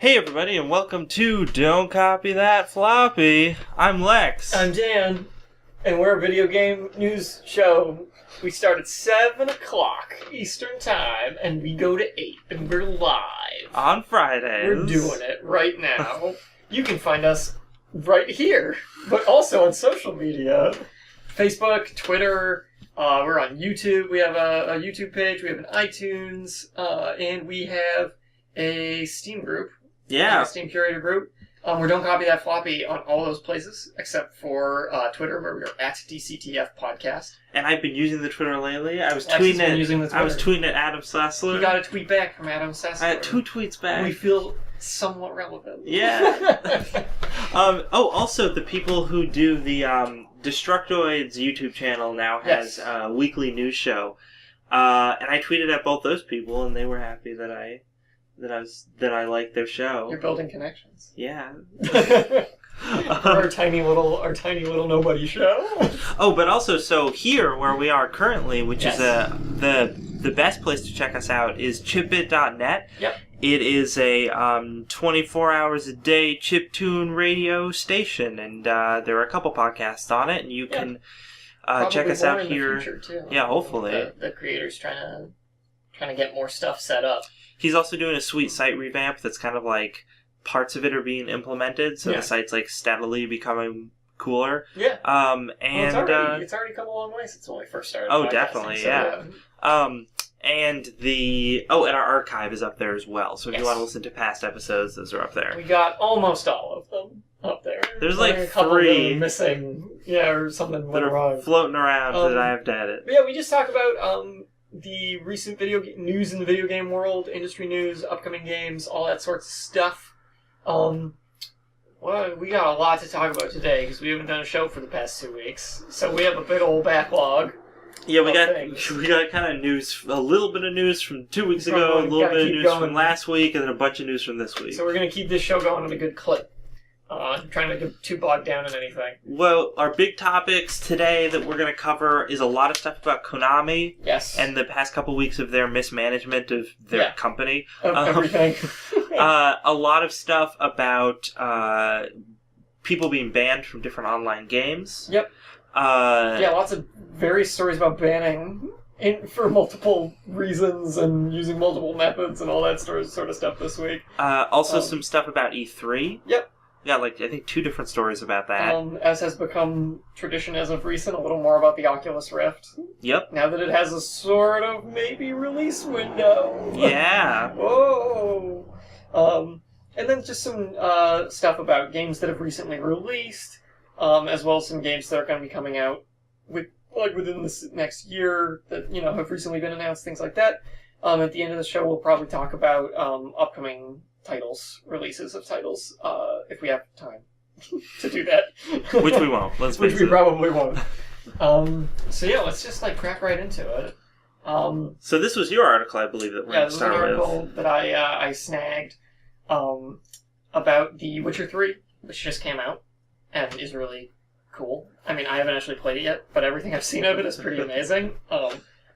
Hey everybody, and welcome to Don't Copy That Floppy. I'm Lex. I'm Dan, and we're a video game news show. We start at 7 o'clock Eastern Time, and we go to 8, and we're live. On Fridays. We're doing it right now. You can find us right here, but also on social media. Facebook, Twitter, we're on YouTube. We have a YouTube page, we have an iTunes, and we have a Steam group. Yeah. Steam Curator group. We don't copy that floppy on all those places, except for Twitter, where we are at DCTF Podcast. And I've been using the Twitter lately. I was tweeting at Adam Sessler. You got a tweet back from Adam Sessler. I had 2 tweets back. We feel somewhat relevant. Yeah. Also, the people who do the Destructoids YouTube channel now has a weekly news show. And I tweeted at both those people, and they were happy that I liked their show. You're building connections. Yeah. our tiny little nobody show. Oh, but also, so here where we are currently, which is the best place to check us out, is chipbit.net. Yep. It is a 24 hours a day chiptune radio station, and there are a couple podcasts on it, and you can check us out here. The future too. Yeah, hopefully. The creator's trying to get more stuff set up. He's also doing a sweet site revamp that's kind of like parts of it are being implemented, so the site's like steadily becoming cooler. Yeah. And it's already come a long way since when we first started. Oh, definitely, yeah. And our archive is up there as well. So if you want to listen to past episodes, those are up there. We got almost all of them up there. There's like a couple 3 missing, or something that are floating around that I have to edit. But yeah, we just talk about the recent news in the video game world, industry news, upcoming games, all that sorts of stuff. Well, we got a lot to talk about today because we haven't done a show for the past 2 weeks, so we have a big old backlog. Yeah, we got kind of news, a little bit of news from 2 weeks ago, a little bit of news from last week, and then a bunch of news from this week. So we're going to keep this show going at a good clip. Trying to get too bogged down in anything. Well, our big topics today that we're going to cover is a lot of stuff about Konami. Yes. And the past couple weeks of their mismanagement of their company. Of everything. A lot of stuff about people being banned from different online games. Yep. Lots of various stories about banning for multiple reasons and using multiple methods and all that sort of stuff this week. Also some stuff about E3. Yep. Yeah, I think 2 different stories about that. As has become tradition as of recent, a little more about the Oculus Rift. Yep. Now that it has a sort of maybe release window. Yeah. Whoa. And then just some stuff about games that have recently released, as well as some games that are going to be coming out within this next year that have recently been announced, things like that. At the end of the show, we'll probably talk about upcoming releases of titles, if we have time to do that. Which we won't. Which we probably won't. So yeah, let's just crack right into it. So this was your article, I believe, that we're going to start with. Yeah, this was an article that I snagged about The Witcher 3, which just came out and is really cool. I mean, I haven't actually played it yet, but everything I've seen of it is pretty amazing.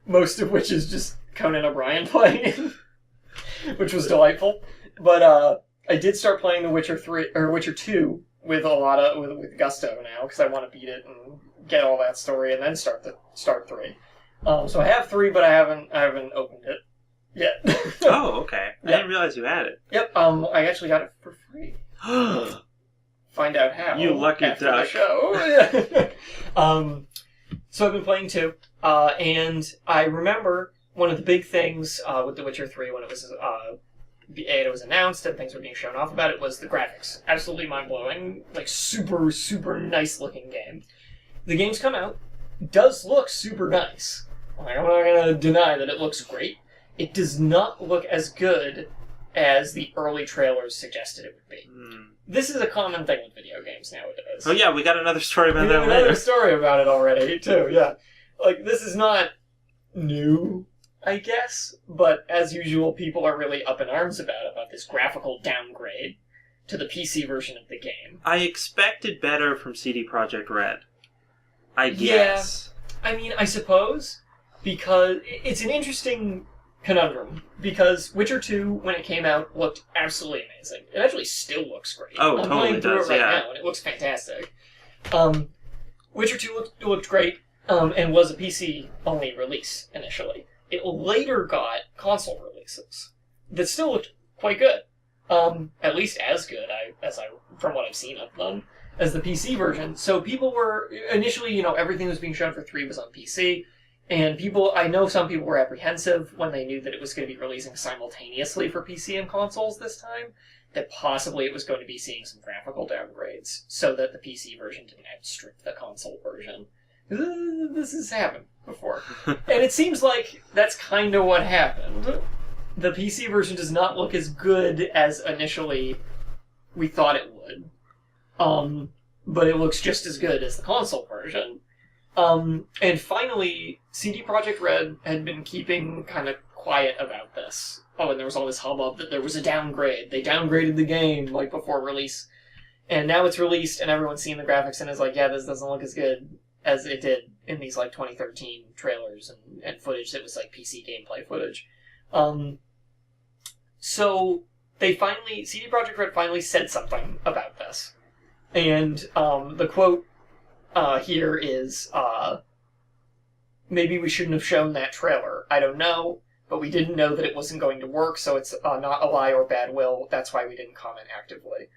Most of which is just Conan O'Brien playing, which was delightful. But I did start playing The Witcher 3 or Witcher 2 with with gusto now because I want to beat it and get all that story and then start 3. So I have 3, but I haven't opened it yet. Oh, okay. I didn't realize you had it. Yep. I actually got it for free. Find out how. You lucky after duck. The show. So I've been playing 2, and I remember one of the big things with The Witcher 3 when it was announced and things were being shown off about it was the graphics. Absolutely mind-blowing. Super, super nice-looking game. The game's come out. It does look super nice. I'm not going to deny that it looks great. It does not look as good as the early trailers suggested it would be. This is a common thing with video games nowadays. Oh yeah, we got another story about that later. Another story about it already, too, yeah. This is not new, I guess, but as usual, people are really up in arms about this graphical downgrade to the PC version of the game. I expected better from CD Projekt Red, I guess. Yeah, I mean, I suppose, because it's an interesting conundrum, because Witcher 2, when it came out, looked absolutely amazing. It actually still looks great. Oh, I'm totally playing through does, it right yeah. now, and it looks fantastic. Witcher 2 looked great, and was a PC-only release initially. It later got console releases that still looked quite good. At least as good, from what I've seen of them, as the PC version. So people were, initially, everything that was being shown for 3 was on PC, and I know some people were apprehensive when they knew that it was going to be releasing simultaneously for PC and consoles this time, that possibly it was going to be seeing some graphical downgrades, so that the PC version didn't outstrip the console version. This has happened before. And it seems like that's kind of what happened. The PC version does not look as good as initially we thought it would. But it looks just as good as the console version. And finally, CD Projekt Red had been keeping kind of quiet about this. Oh, and there was all this hubbub that there was a downgrade. They downgraded the game, before release. And now it's released, and everyone's seeing the graphics and is like, yeah, this doesn't look as good as it did in these, 2013 trailers and footage that was, PC gameplay footage. So, CD Projekt Red finally said something about this. And, the quote, here is, maybe we shouldn't have shown that trailer. I don't know, but we didn't know that it wasn't going to work, so it's not a lie or bad will. That's why we didn't comment actively.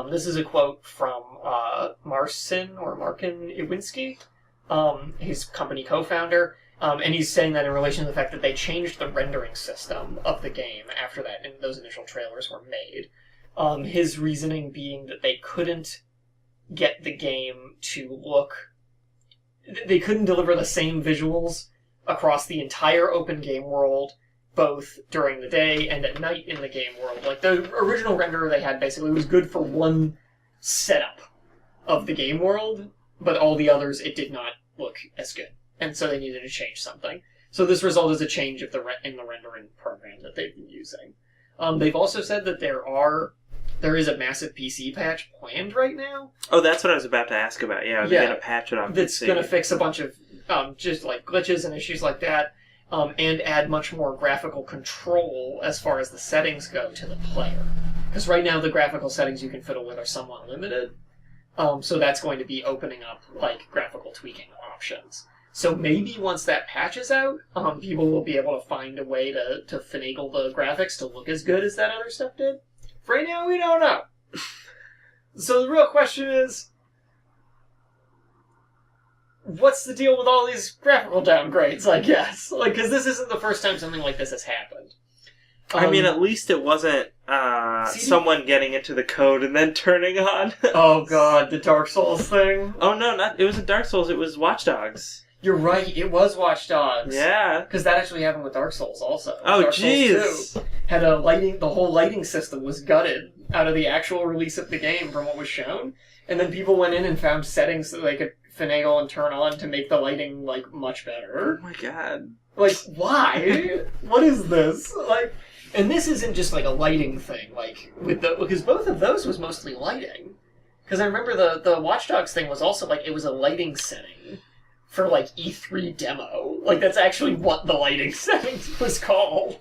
This is a quote from Marcin Iwinski, his company co-founder, and he's saying that in relation to the fact that they changed the rendering system of the game after that, and those initial trailers were made. His reasoning being that they couldn't get the game to look... They couldn't deliver the same visuals across the entire open game world, both during the day and at night in the game world. The original renderer they had basically was good for one setup of the game world, but all the others, it did not look as good. And so they needed to change something. So this result is a change in the rendering program that they've been using. They've also said that there is a massive PC patch planned right now. Oh, that's what I was about to ask about. Yeah, are they going to patch it on that's PC? Going to fix a bunch of just glitches and issues like that, and add much more graphical control as far as the settings go to the player. Because right now the graphical settings you can fiddle with are somewhat limited. So that's going to be opening up graphical tweaking options. So maybe once that patch is out, people will be able to find a way to finagle the graphics to look as good as that other stuff did. For right now, we don't know. So the real question is, what's the deal with all these graphical downgrades, I guess? Because this isn't the first time something like this has happened. I mean, at least it wasn't someone getting into the code and then turning on. Oh god, the Dark Souls thing? Oh no, it wasn't Dark Souls, it was Watch Dogs. You're right, it was Watch Dogs. Yeah. Because that actually happened with Dark Souls also. Oh, Dark jeez. Souls 2 had the whole lighting system was gutted out of the actual release of the game from what was shown. And then people went in and found settings that they could finagle and turn on to make the lighting, much better. Oh my god. Why? What is this? And this isn't just, a lighting thing, because both of those was mostly lighting. Because I remember the Watch Dogs thing was also, it was a lighting setting for, E3 demo. That's actually what the lighting setting was called.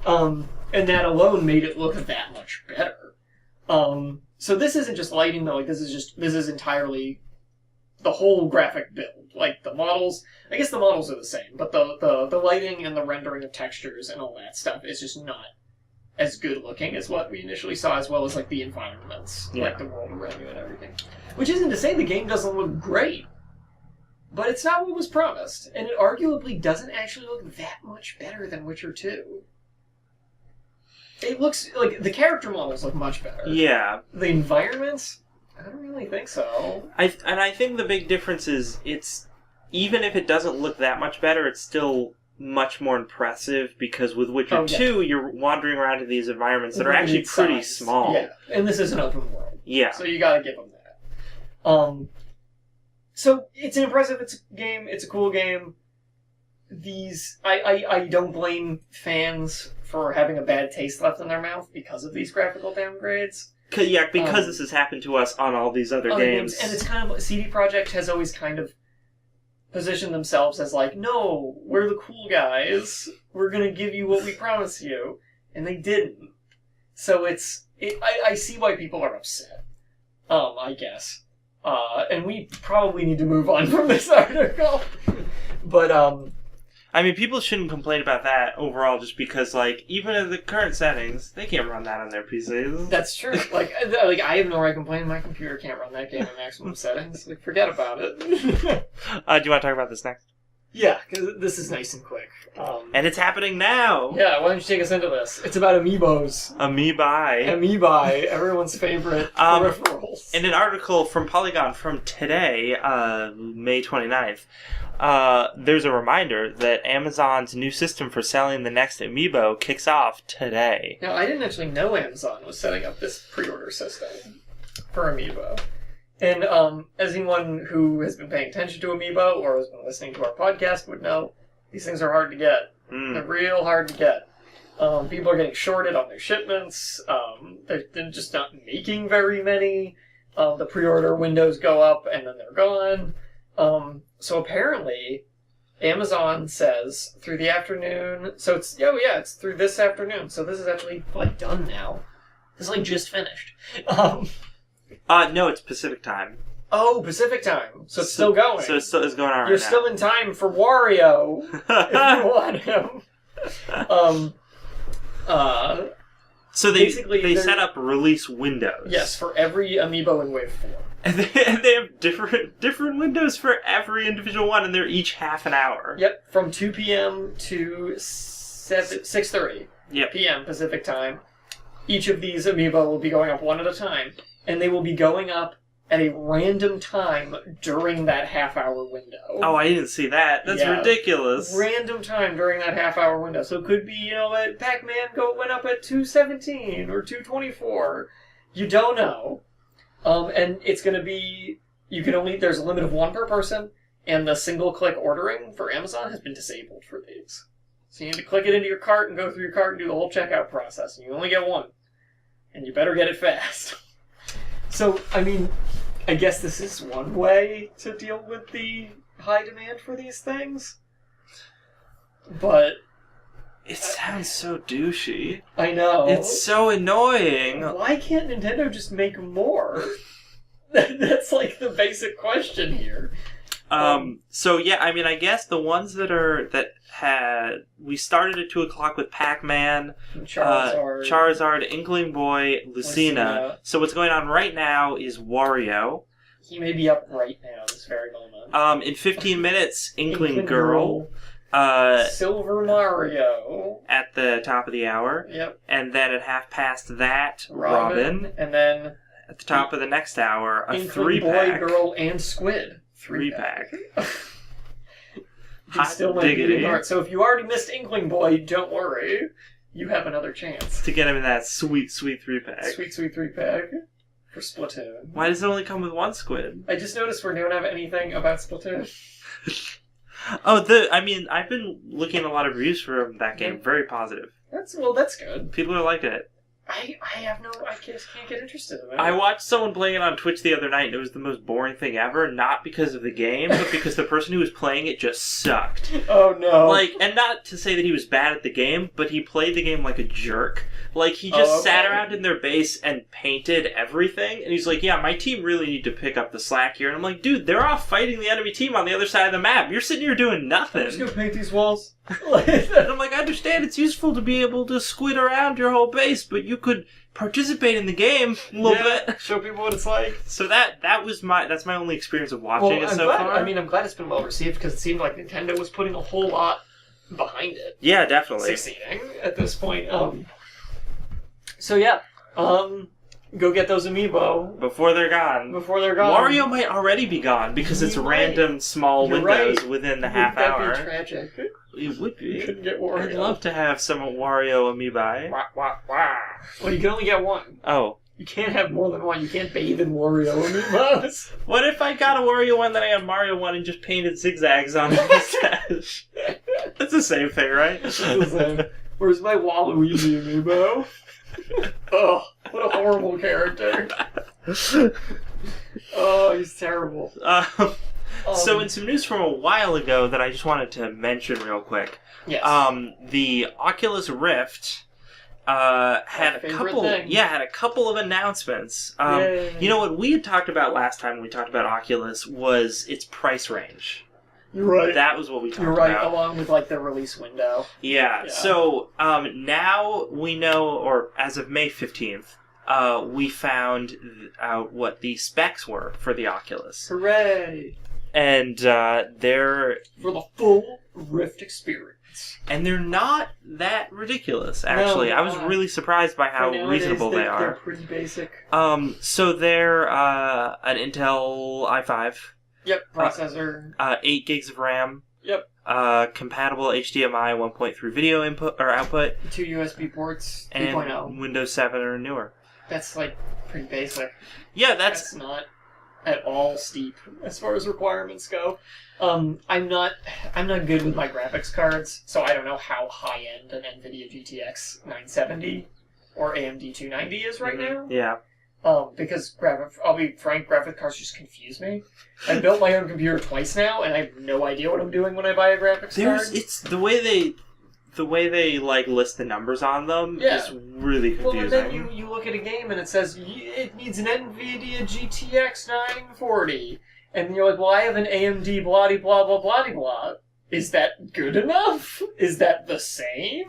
And that alone made it look that much better. So this isn't just lighting, though. This is entirely the whole graphic build. The models, I guess the models are the same, but the lighting and the rendering of textures and all that stuff is just not as good looking as what we initially saw, as well as the environments, the world around you and everything. Which isn't to say the game doesn't look great, but it's not what was promised, and it arguably doesn't actually look that much better than Witcher 2. It looks the character models look much better. Yeah. The environments, I don't really think so. I think the big difference is even if it doesn't look that much better, it's still much more impressive, because with Witcher 2, you're wandering around in these environments that are actually pretty small. Yeah, and this is an open world. Yeah. So you gotta give them that. So it's an impressive game, it's a cool game. I don't blame fans for having a bad taste left in their mouth because of these graphical downgrades. Because this has happened to us on all these other games. And it's kind of... CD Projekt has always kind of positioned themselves as like, no, we're the cool guys. We're going to give you what we promise you. And they didn't. So I see why people are upset. I guess. And we probably need to move on from this article. But, I mean, people shouldn't complain about that overall just because, like, even in the current settings, they can't run that on their PCs. That's true. Like I have no right complaining. My computer can't run that game in maximum settings. Like, forget about it. Do you want to talk about this next? Yeah, because this is nice and quick. And it's happening now! Yeah, why don't you take us into this? It's about amiibos. Amiibi, everyone's favorite peripherals. In an article from Polygon from today, May 29th, there's a reminder that Amazon's new system for selling the next amiibo kicks off today. Now, I didn't actually know Amazon was setting up this pre-order system for amiibo. And as anyone who has been paying attention to amiibo or has been listening to our podcast would know, these things are hard to get. They're real hard to get. People are getting shorted on their shipments. They're just not making very many. The pre-order windows go up and then they're gone. So apparently, Amazon says through the afternoon. So it's through this afternoon. So this is actually like done now. This is like just finished. No, it's Pacific time. Oh, Pacific time. So it's still going. So it's going on right now. You're still in time for Wario if you want him. So they set up release windows. Yes, for every amiibo in Wave 4. And they have different windows for every individual one, and they're each half an hour. Yep, from 2 p.m. to 6:30 p.m. Pacific time. Each of these amiibo will be going up one at a time, and they will be going up at a random time during that half-hour window. Oh, I didn't see that. That's ridiculous. Random time during that half-hour window. So it could be, Pac-Man went up at 2:17 or 2:24. You don't know. And it's going to be, there's a limit of one per person, and the single-click ordering for Amazon has been disabled for these. So you need to click it into your cart and go through your cart and do the whole checkout process, and you only get one. And you better get it fast. So, I mean, I guess this is one way to deal with the high demand for these things. But it sounds so douchey. I know. It's so annoying. Why can't Nintendo just make more? That's like the basic question here. So yeah, I mean, I guess the ones we started at 2:00 with Pac-Man, Charizard, Inkling Boy, Lucina. So what's going on right now is Wario. He may be up right now, this very moment. In 15 minutes, Inkling Girl. Silver Mario. At the top of the hour. Yep. And then at 1/2 that, Robin. And then at the top of the next hour, a Inkling 3-pack. Boy, Girl, and Squid. 3-pack. Hot still diggity. So if you already missed Inkling Boy, don't worry. You have another chance. To get him in that sweet, sweet 3-pack. Sweet, sweet 3-pack. For Splatoon. Why does it only come with one squid? I just noticed we don't have anything about Splatoon. I've been looking at a lot of reviews for that game. Very positive. That's good. People are liking it. I just can't get interested in it. I watched someone playing it on Twitch the other night, and it was the most boring thing ever, not because of the game, but because the person who was playing it just sucked. Oh, no. And not to say that he was bad at the game, but he played the game like a jerk. He just sat around in their base and painted everything, and he's like, yeah, my team really need to pick up the slack here. And I'm like, dude, they're off fighting the enemy team on the other side of the map. You're sitting here doing nothing. I'm just gonna paint these walls. And I'm like, I understand it's useful to be able to squid around your whole base, but you could participate in the game a little bit. Show people what it's like. So that's my only experience of watching it so far. I mean, I'm glad it's been well received because it seemed like Nintendo was putting a whole lot behind it. Yeah, definitely. Succeeding at this point. So yeah, go get those amiibo before they're gone. Wario might already be gone because it's random small windows within the half hour. That'd be tragic. It would be. You couldn't get Wario. I'd love to have some Wario amiibo. Wah, wah, wah. Well, you can only get one. Oh. You can't have more than one. You can't bathe in Wario amiibos. What if I got a Wario one, then I got a Mario one, and just painted zigzags on the mustache? That's the same thing, right? It's the same. Where's my Waluigi amiibo? Oh, what a horrible character. Oh, he's terrible. So in some news from a while ago that I just wanted to mention real quick, yes. The Oculus Rift had a couple of announcements. You know what we had talked about last time when we talked about Oculus was its price range. You're right. That was what we talked about. You're right, along with like the release window. Yeah. So now we know, or as of May 15th, we found out what the specs were for the Oculus. Hooray! And they're... For the full Rift experience. And they're not that ridiculous, actually. No, I was really surprised by how reasonable they are. They're pretty basic. So they're an Intel i5. Yep, processor. 8 gigs of RAM. Yep. Compatible HDMI 1.3 video input or output. 2 USB ports, 3.0. And Windows 7 or newer. That's like pretty basic. Yeah, that's not at all steep as far as requirements go. I'm not good with my graphics cards, so I don't know how high end an NVIDIA GTX 970 or AMD 290 is right now. Yeah. Because I'll be frank, graphic cards just confuse me. I built my own computer twice now, and I have no idea what I'm doing when I buy a graphics card. It's the way they like list the numbers on them is really confusing. Well, and then you look at a game and it says it needs an NVIDIA GTX 940, and you're like, well, I have an AMD blah blah blah blah blah. Is that good enough? Is that the same?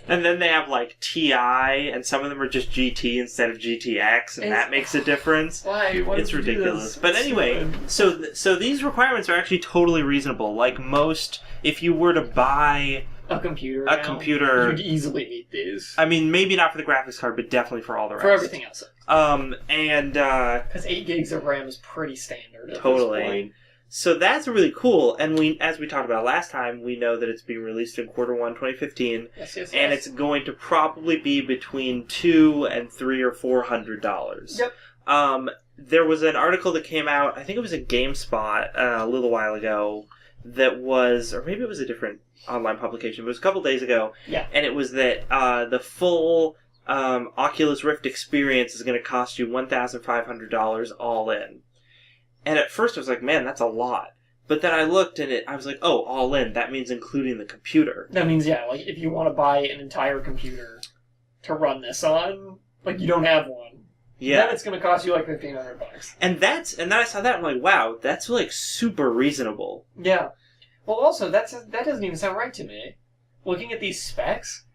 And then they have like TI, and some of them are just GT instead of GTX, and that makes a difference. Why? It's ridiculous. But anyway, so these requirements are actually totally reasonable. Like most, if you were to buy a computer, you'd easily meet these. I mean, maybe not for the graphics card, but definitely for all the rest. For everything else. Because 8 gigs of RAM is pretty standard. Totally. At this point. So that's really cool, and as we talked about last time, we know that it's being released in Q1 2015, and it's going to probably be between $200 and $300 or $400. Yep. There was an article that came out, I think it was at GameSpot a little while ago, that was, or maybe it was a different online publication, but it was a couple days ago, and it was that the full Oculus Rift experience is going to cost you $1,500 all in. And at first I was like, man, that's a lot. But then I looked and I was like, oh, all in, that means including the computer. That means, like if you want to buy an entire computer to run this on, like you don't have one. Yeah. Then it's going to cost you like $1,500. And then I saw that and I'm like, wow, that's like super reasonable. Yeah. Well, also, that doesn't even sound right to me. Looking at these specs,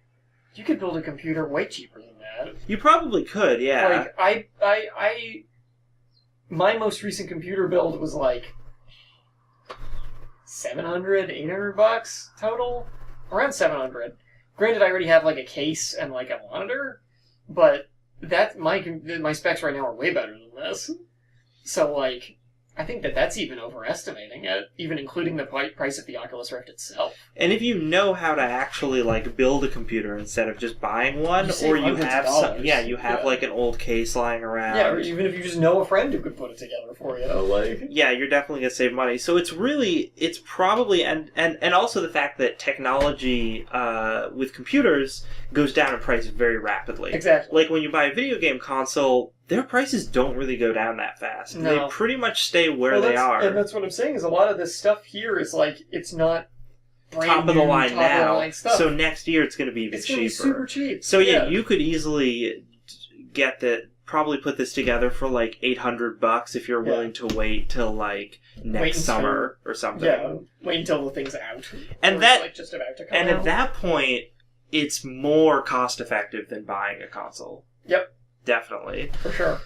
you could build a computer way cheaper than that. You probably could, yeah. Like, my most recent computer build was like $700, $800 total, around $700. Granted, I already have like a case and like a monitor, but my specs right now are way better than this. So like, I think that's even overestimating it, even including the price of the Oculus Rift itself. And if you know how to actually like build a computer instead of just buying one, or you have like an old case lying around. Yeah, or even if you just know a friend who could put it together for you, like. Yeah, you're definitely gonna save money. So it's probably and also the fact that technology with computers goes down in price very rapidly. Exactly. Like when you buy a video game console, their prices don't really go down that fast. No. They pretty much stay where they are. And that's what I'm saying, is a lot of this stuff here is like, it's not brand top of the line now. Stuff. So next year it's going to be even cheaper. It's going to be super cheap. So yeah, you could easily probably put this together for like $800 if you're willing to wait till like next summer or something. Yeah, wait until the thing's out. And just about to come out. out. At that point, it's more cost effective than buying a console. Yep. Definitely. For sure.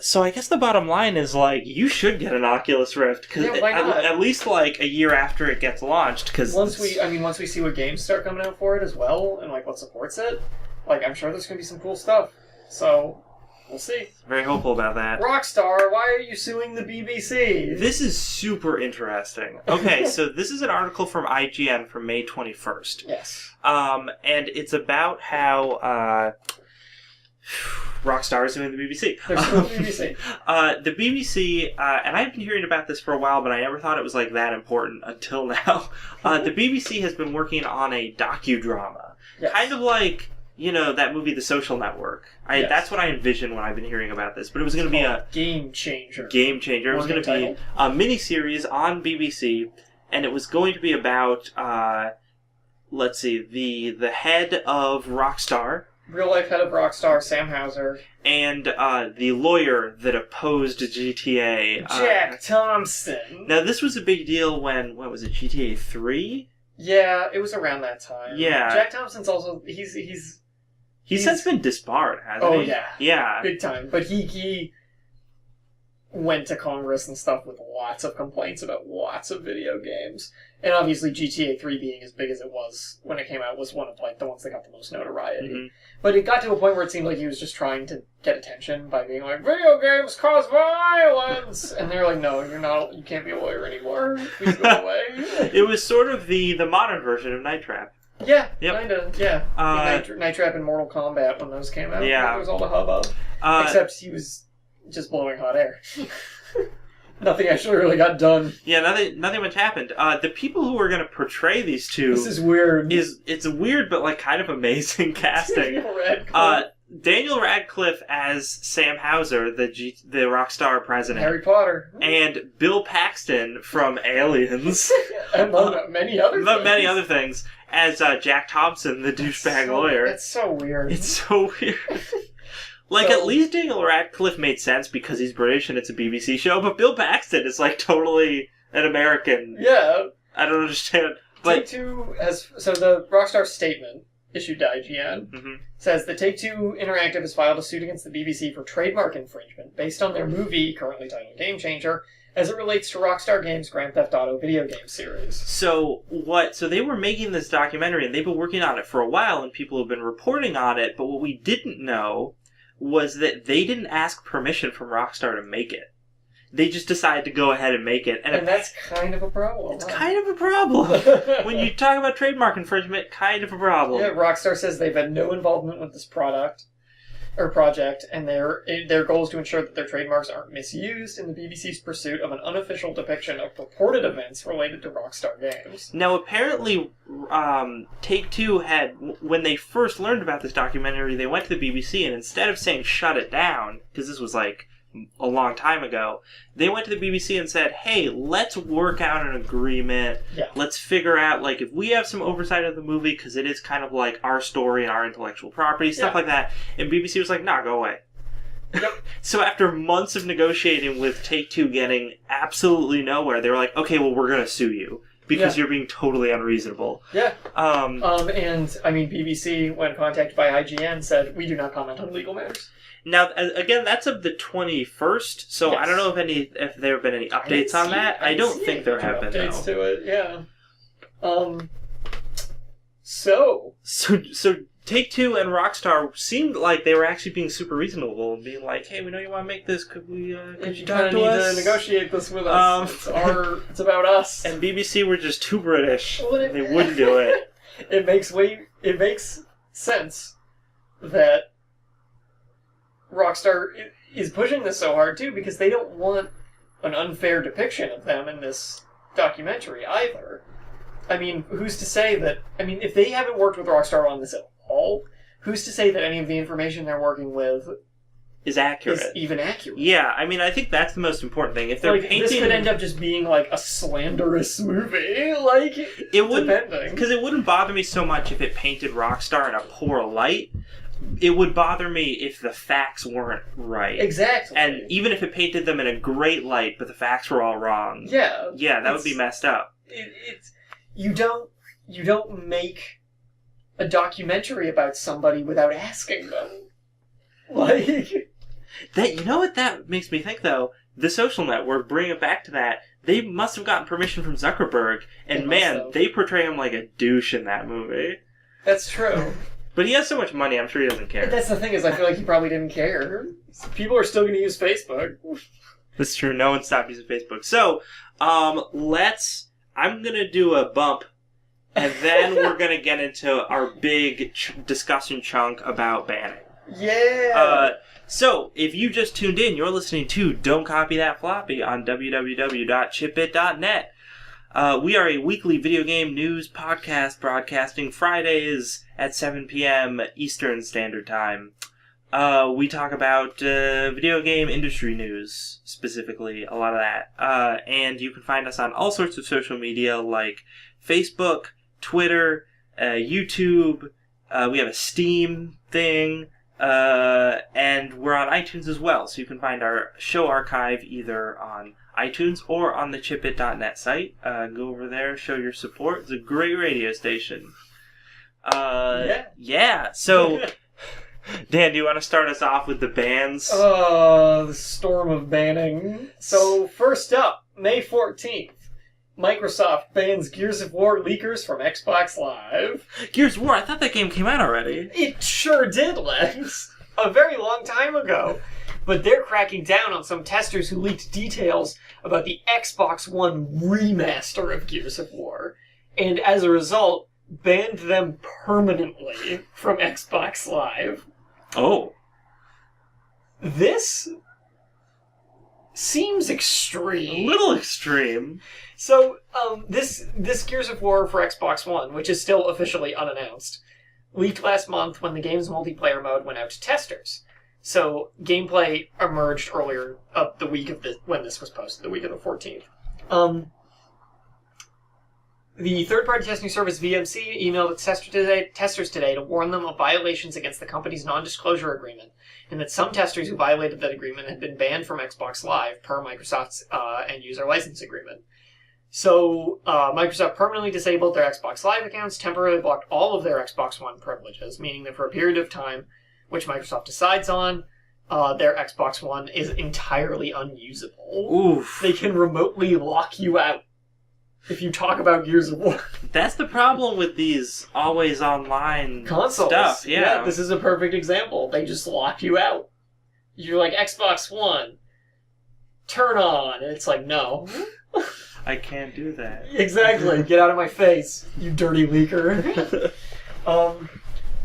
So I guess the bottom line is, like, you should get an Oculus Rift, cause at least, like, a year after it gets launched, because... Once we see what games start coming out for it as well, and, like, what supports it, like, I'm sure there's going to be some cool stuff. So, we'll see. Very hopeful about that. Rockstar, why are you suing the BBC? This is super interesting. Okay, so this is an article from IGN from May 21st. Yes. And it's about how, Rockstar is suing the BBC. They're suing the BBC. The BBC, and I've been hearing about this for a while, but I never thought it was like that important until now. The BBC has been working on a docudrama. Yes. Kind of like, that movie, The Social Network. Yes. That's what I envisioned when I've been hearing about this. But it was going to be a game changer. Game changer. It was going to be a miniseries on BBC, and it was going to be about, let's see, the head of Rockstar. Real life head of Rockstar, Sam Houser. And the lawyer that opposed GTA. Jack Thompson. Now, this was a big deal when was it, GTA 3? Yeah, it was around that time. Yeah. Jack Thompson's also, he's since been disbarred, hasn't he? Oh, yeah. Yeah. Big time. But he went to Congress and stuff with lots of complaints about lots of video games. And obviously GTA 3 being as big as it was when it came out was one of the ones that got the most notoriety. Mm-hmm. But it got to a point where it seemed like he was just trying to get attention by being like, video games cause violence! And they're like, no, you can't be a lawyer anymore. Please go away. It was sort of the modern version of Night Trap. Yeah, yep. Kind of, yeah. Night Trap and Mortal Kombat when those came out. Yeah. There was all the hubbub. Except he was just blowing hot air. Nothing actually really got done. Yeah, nothing much happened. The people who are going to portray these two... This is weird. It's weird, but kind of amazing casting. Daniel Radcliffe as Sam Houser, the Rockstar president. Harry Potter. And Bill Paxton from Aliens. Among many other things. As Jack Thompson, the douchebag lawyer. It's so weird. It's so weird. At least Daniel Radcliffe made sense because he's British and it's a BBC show, but Bill Paxton is, totally an American. Yeah. I don't understand. But Take-Two so the Rockstar statement, issued to IGN, says that Take-Two Interactive has filed a suit against the BBC for trademark infringement based on their movie, currently titled Game Changer, as it relates to Rockstar Games' Grand Theft Auto video game series. So they were making this documentary, and they've been working on it for a while, and people have been reporting on it, but what we didn't know was that they didn't ask permission from Rockstar to make it. They just decided to go ahead and make it. And that's kind of a problem. It's kind of a problem. When you talk about trademark infringement, kind of a problem. Yeah, Rockstar says they've had no involvement with this project, and their goal is to ensure that their trademarks aren't misused in the BBC's pursuit of an unofficial depiction of purported events related to Rockstar games. Now, apparently, Take-Two had, when they first learned about this documentary, they went to the BBC, and instead of saying shut it down, because this was a long time ago, they went to the BBC and said, hey, let's work out an agreement. Yeah. Let's figure out, if we have some oversight of the movie, because it is kind of our story and our intellectual property, stuff like that. And BBC was like, nah, go away. Yep. So after months of negotiating with Take-Two getting absolutely nowhere, they were like, okay, well, we're going to sue you. Because you're being totally unreasonable. Yeah. BBC, when contacted by IGN, said, we do not comment on legal matters. Now, again, that's of the 21st, so I don't know if there have been any updates on that. I don't think there have been, updates to it, yeah. So Take-Two and Rockstar seemed like they were actually being super reasonable and being like, hey, we know you want to make this, could you talk to us? Need to negotiate this with us. It's about us. And BBC were just too British. They wouldn't do it. It makes sense that Rockstar is pushing this so hard, too, because they don't want an unfair depiction of them in this documentary, either. Who's to say that... if they haven't worked with Rockstar on this at all, who's to say that any of the information they're working with is accurate. Is even accurate. Yeah, I think that's the most important thing. If they're painting... This could end up just being, a slanderous movie, it wouldn't, depending. Because it wouldn't bother me so much if it painted Rockstar in a poor light. It would bother me if the facts weren't right. Exactly. And even if it painted them in a great light, but the facts were all wrong. Yeah. Yeah, that would be messed up. You don't make a documentary about somebody without asking them. You know what that makes me think, though? The Social Network, bring it back to that, they must have gotten permission from Zuckerberg, and they portray him like a douche in that movie. That's true. But he has so much money, I'm sure he doesn't care. That's the thing, is I feel like he probably didn't care. People are still going to use Facebook. That's true, no one stopped using Facebook. So, I'm going to do a bump, and then we're going to get into our big discussion chunk about banning. Yeah! So, if you just tuned in, you're listening to Don't Copy That Floppy on www.chipbit.net. We are a weekly video game news podcast broadcasting Fridays at 7 p.m. Eastern Standard Time. We talk about video game industry news, specifically, a lot of that. And you can find us on all sorts of social media like Facebook, Twitter, YouTube. We have a Steam thing, and we're on iTunes as well. So you can find our show archive either on iTunes or on the chipit.net site. Go over there, show your support. It's a great radio station. Yeah. So, Dan, do you want to start us off with the bans? The storm of banning. So, first up, May 14th. Microsoft bans Gears of War leakers from Xbox Live. Gears of War? I thought that game came out already. It sure did, Lex. A very long time ago. But they're cracking down on some testers who leaked details about the Xbox One remaster of Gears of War. And as a result, banned them permanently from Xbox Live. Oh. This seems extreme. A little extreme. So, this Gears of War for Xbox One, which is still officially unannounced, leaked last month when the game's multiplayer mode went out to testers. So, gameplay emerged earlier the week of when this was posted, the week of the 14th. The third-party testing service VMC emailed its testers today to warn them of violations against the company's non-disclosure agreement, and that some testers who violated that agreement had been banned from Xbox Live per Microsoft's end-user license agreement. So, Microsoft permanently disabled their Xbox Live accounts, temporarily blocked all of their Xbox One privileges, meaning that for a period of time, which Microsoft decides on, their Xbox One is entirely unusable. Oof. They can remotely lock you out if you talk about Gears of War. That's the problem with these always online consoles stuff. Yeah, this is a perfect example. They just lock you out. You're like, Xbox One, turn on. And it's like, no. I can't do that. Exactly. Get out of my face, you dirty leaker.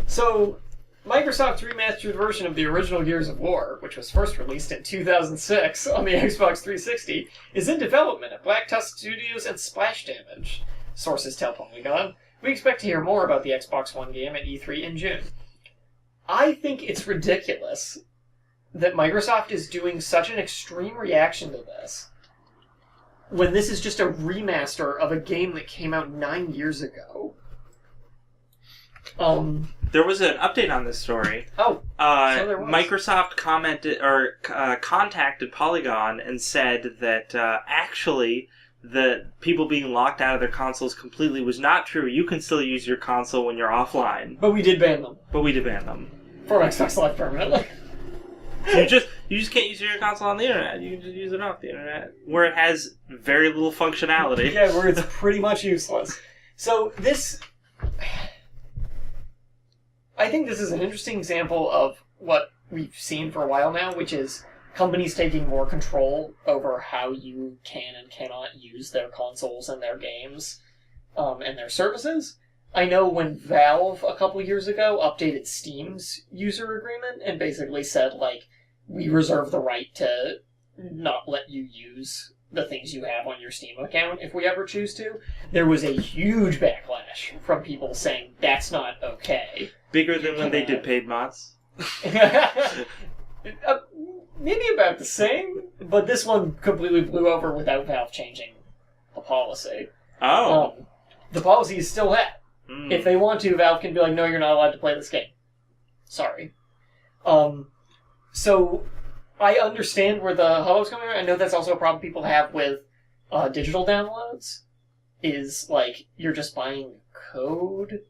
So, Microsoft's remastered version of the original Gears of War, which was first released in 2006 on the Xbox 360, is in development at Black Tusk Studios and Splash Damage. Sources tell Polygon. We expect to hear more about the Xbox One game at E3 in June. I think it's ridiculous that Microsoft is doing such an extreme reaction to this, when this is just a remaster of a game that came out 9 years ago. There was an update on this story. So there was. Microsoft commented or contacted Polygon and said that actually the people being locked out of their consoles completely was not true. You can still use your console when you're offline. But we did ban them. From Xbox Live permanently. You just can't use your console on the internet. You can just use it off the internet, where it has very little functionality. Yeah, where it's pretty much useless. So this, I think this is an interesting example of what we've seen for a while now, which is companies taking more control over how you can and cannot use their consoles and their games, and their services. I know when Valve, a couple years ago, updated Steam's user agreement and basically said, like, we reserve the right to not let you use the things you have on your Steam account if we ever choose to, there was a huge backlash from people saying that's not okay. Bigger than when they did paid mods? Maybe about the same, but this one completely blew over without Valve changing the policy. Oh. The policy is still that. If they want to, Valve can be like, no, you're not allowed to play this game. Sorry. So, I understand where the hubbub's coming from. I know that's also a problem people have with digital downloads. Is, like, you're just buying code,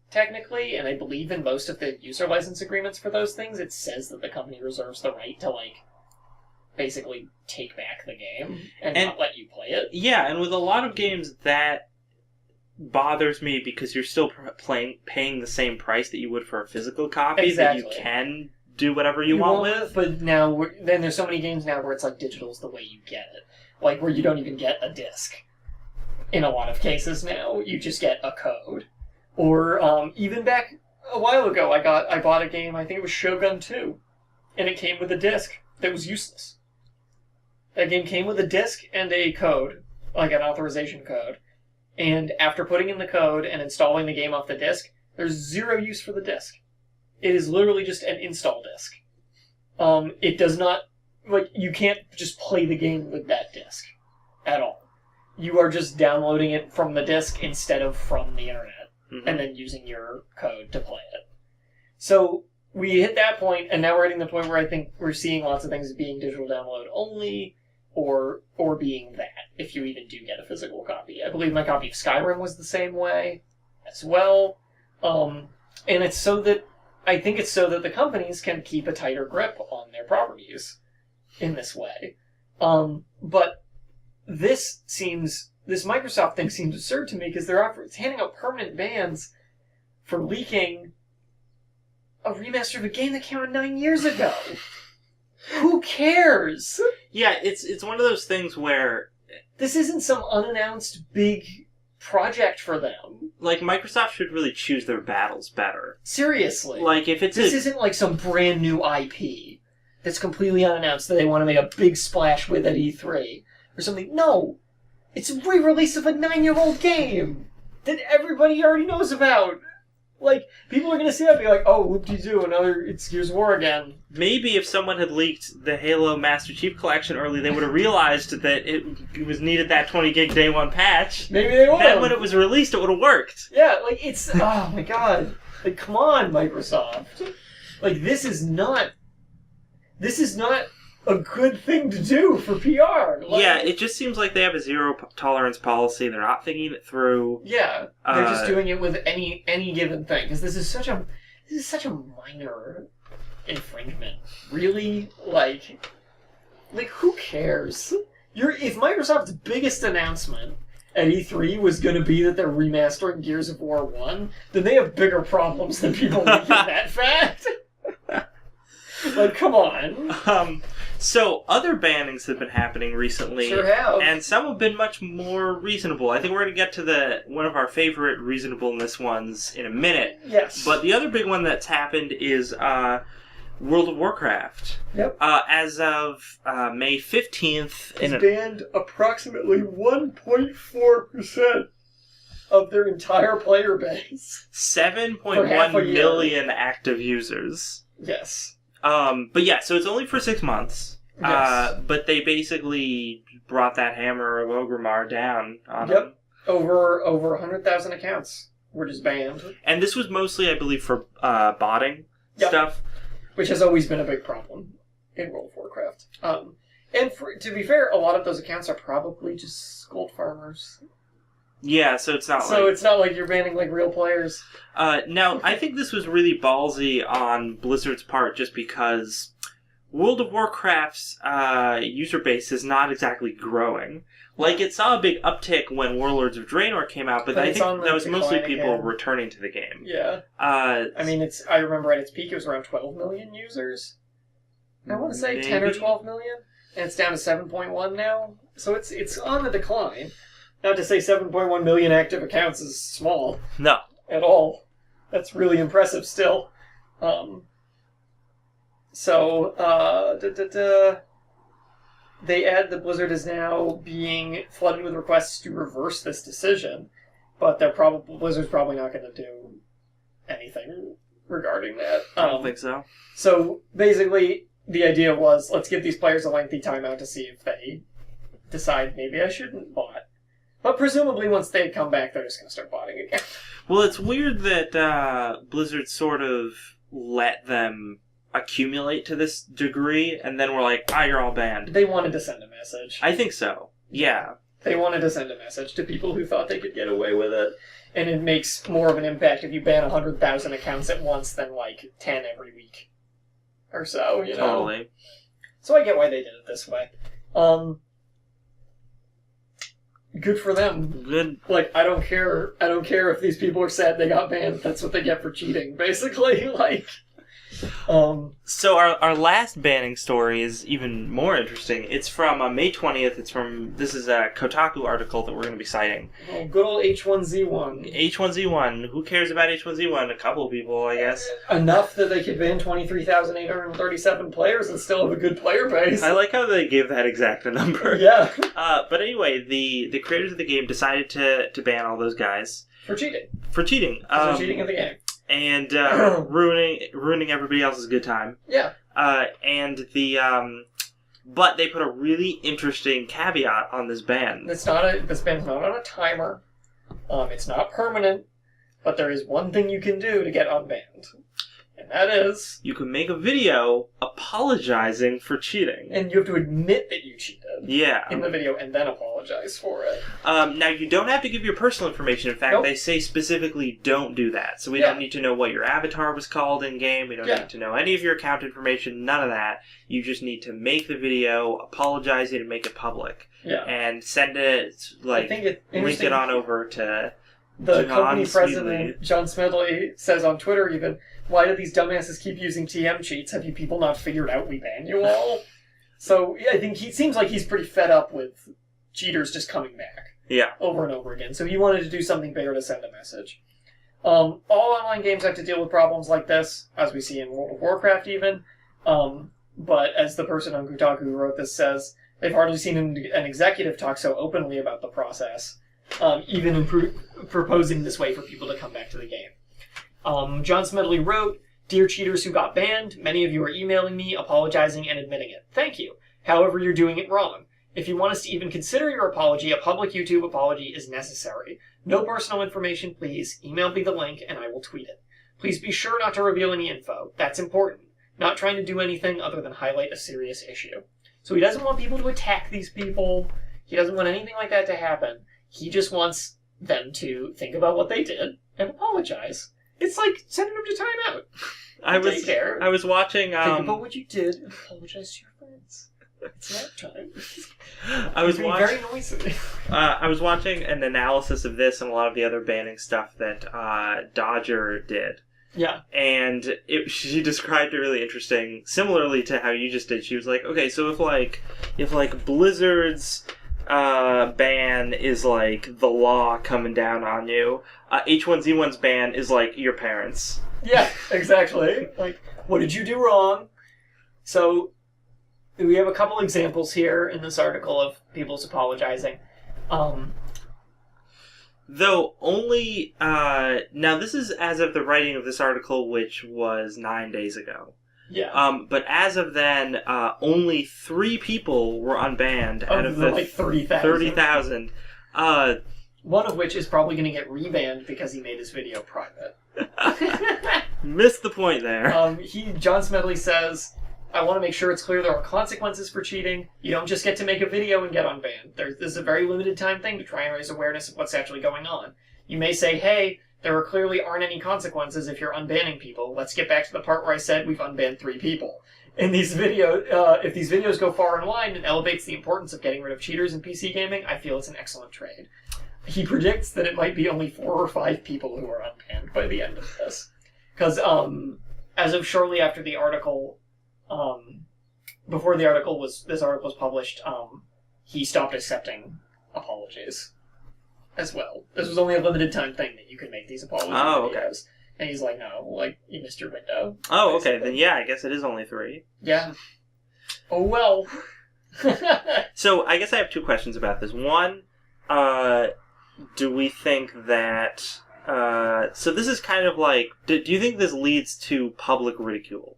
technically, and I believe in most of the user license agreements for those things, it says that the company reserves the right to, like, basically take back the game and not let you play it. Yeah, and with a lot of games that bothers me because you're still paying the same price that you would for a physical copy. Exactly. That you can do whatever you want with. But now, then there's so many games now where it's like digital's the way you get it. Like where you don't even get a disc. In a lot of cases now, you just get a code. Or even back a while ago, I bought a game, I think it was Shogun 2, and it came with a disc that was useless. That game came with a disc and a code, like an authorization code. And after putting in the code and installing the game off the disk, there's zero use for the disk. It is literally just an install disk. It does not, like, you can't just play the game with that disk at all. You are just downloading it from the disk instead of from the internet, and then using your code to play it. So we hit that point, and now we're hitting the point where I think we're seeing lots of things being digital download only, or being that, if you even do get a physical copy. I believe my copy of Skyrim was the same way as well. And it's so that, I think it's so that the companies can keep a tighter grip on their properties in this way. But this Microsoft thing seems absurd to me, because they're handing out permanent bans for leaking a remaster of a game that came out 9 years ago. Who cares? Yeah, it's one of those things where this isn't some unannounced big project for them. Like, Microsoft should really choose their battles better. Seriously. Like, if it's this isn't like some brand new IP that's completely unannounced that they want to make a big splash with at E3 or something. No, it's a re-release of a 9-year-old game that everybody already knows about. Like, people are going to see that and be like, oh, whoop-de-doo, it's Gears of War again. Maybe if someone had leaked the Halo Master Chief Collection early, they would have realized that it was needed that 20 gig day one patch. Maybe they would have. Then when it was released, it would have worked. Yeah, like, it's... oh, my God. Like, come on, Microsoft. Like, this is not a good thing to do for PR. Like, yeah, it just seems like they have a zero tolerance policy. They're not thinking it through. Yeah, they're just doing it with any given thing, because this is such a minor infringement. Really, like who cares? If Microsoft's biggest announcement at E3 was going to be that they're remastering Gears of War 1, then they have bigger problems than people making that fact. Like, come on. So, other bannings have been happening recently. Sure have. And some have been much more reasonable. I think we're going to get to one of our favorite reasonableness ones in a minute. Yes. But the other big one that's happened is World of Warcraft. Yep. As of May 15th... It's banned approximately 1.4% of their entire player base. 7.1 million active users. Yes. But yeah, so it's only for 6 months. Yes. But they basically brought that hammer of Orgrimmar down on them. Over 100,000 accounts were just banned. And this was mostly, I believe, for botting stuff. Which has always been a big problem in World of Warcraft. And to be fair, a lot of those accounts are probably just gold farmers. Yeah, so it's not it's not like you're banning like real players. Now, I think this was really ballsy on Blizzard's part, just because World of Warcraft's user base is not exactly growing. Like, it saw a big uptick when Warlords of Draenor came out, but I think that was mostly people returning to the game. Yeah. I mean, I remember at its peak it was around 12 million users. I want to say 10 or 12 million, and it's down to 7.1 now. So it's on the decline. Not to say 7.1 million active accounts is small. No. At all. That's really impressive still. They add that Blizzard is now being flooded with requests to reverse this decision, but Blizzard's probably not going to do anything regarding that. I don't think so. So basically, the idea was, let's give these players a lengthy timeout to see if they decide maybe I shouldn't bot. But presumably once they come back, they're just going to start botting again. Well, it's weird that Blizzard sort of let them accumulate to this degree, and then we're like, you're all banned. They wanted to send a message. I think so. Yeah. They wanted to send a message to people who thought they could get away with it. And it makes more of an impact if you ban 100,000 accounts at once than, 10 every week. Or so, you know? Totally. So I get why they did it this way. Good for them. Good. I don't care if these people are sad they got banned. That's what they get for cheating, basically. So our last banning story is even more interesting. It's from May 20th. This is a Kotaku article that we're going to be citing. Oh, good old H1Z1. H1Z1. Who cares about H1Z1? A couple of people, I guess. Enough that they could ban 23,837 players and still have a good player base. I like how they give that exact number. Yeah. But anyway, the creators of the game decided to ban all those guys. For cheating. For cheating. For cheating in the game. And ruining everybody else's good time. Yeah. But they put a really interesting caveat on this ban. This ban's not on a timer. It's not permanent, but there is one thing you can do to get unbanned. And that is... You can make a video apologizing for cheating. And you have to admit that you cheated. Yeah. In the video and then apologize for it. Now, you don't have to give your personal information. In fact, Nope. They say specifically don't do that. So we don't need to know what your avatar was called in-game. We don't need to know any of your account information. None of that. You just need to make the video, apologize it, and make it public. Yeah. And send it, link it on over to... The company president, John Smedley, says on Twitter even, why do these dumbasses keep using TM cheats? Have you people not figured out we ban you all? So, I think he seems like he's pretty fed up with cheaters just coming back. Yeah. Over and over again. So he wanted to do something bigger to send a message. All online games have to deal with problems like this, as we see in World of Warcraft even. But as the person on Kotaku who wrote this says, they've hardly seen an executive talk so openly about the process. Even in proposing this way for people to come back to the game. John Smedley wrote, Dear cheaters who got banned, many of you are emailing me, apologizing and admitting it. Thank you. However, you're doing it wrong. If you want us to even consider your apology, a public YouTube apology is necessary. No personal information, please. Email me the link and I will tweet it. Please be sure not to reveal any info. That's important. Not trying to do anything other than highlight a serious issue. So he doesn't want people to attack these people. He doesn't want anything like that to happen. He just wants them to think about what they did and apologize. It's like sending them to timeout. I was watching... think about what you did and apologize to your friends. It's nap time. I was watching... very noisy. I was watching an analysis of this and a lot of the other banning stuff that Dodger did. Yeah. And she described it really interesting, similarly to how you just did. She was like, okay, so if Blizzard's... ban is like the law coming down on you. H1Z1's ban is like your parents. Yeah, exactly. Like, what did you do wrong? So, we have a couple examples here in this article of people's apologizing. Though only, now this is as of the writing of this article, which was 9 days ago. Yeah. But as of then, only 3 people were unbanned out of the 30,000. One of which is probably going to get rebanned because he made his video private. Missed the point there. John Smedley says, I want to make sure it's clear there are consequences for cheating. You don't just get to make a video and get unbanned. This is a very limited time thing to try and raise awareness of what's actually going on. You may say, hey, there clearly aren't any consequences if you're unbanning people. Let's get back to the part where I said we've unbanned 3 people. In these if these videos go far and wide and elevates the importance of getting rid of cheaters in PC gaming, I feel it's an excellent trade. He predicts that it might be only 4 or 5 people who are unbanned by the end of this. Because as of shortly after the article, before this article was published, he stopped accepting apologies as well. This was only a limited time thing that you could make these apology videos. And he's like, no, you missed your window. Oh, okay. Then yeah, I guess it is only 3. Yeah. Oh, well. So I guess I have 2 questions about this. One, do we think that... so this is kind of like... Do you think this leads to public ridicule?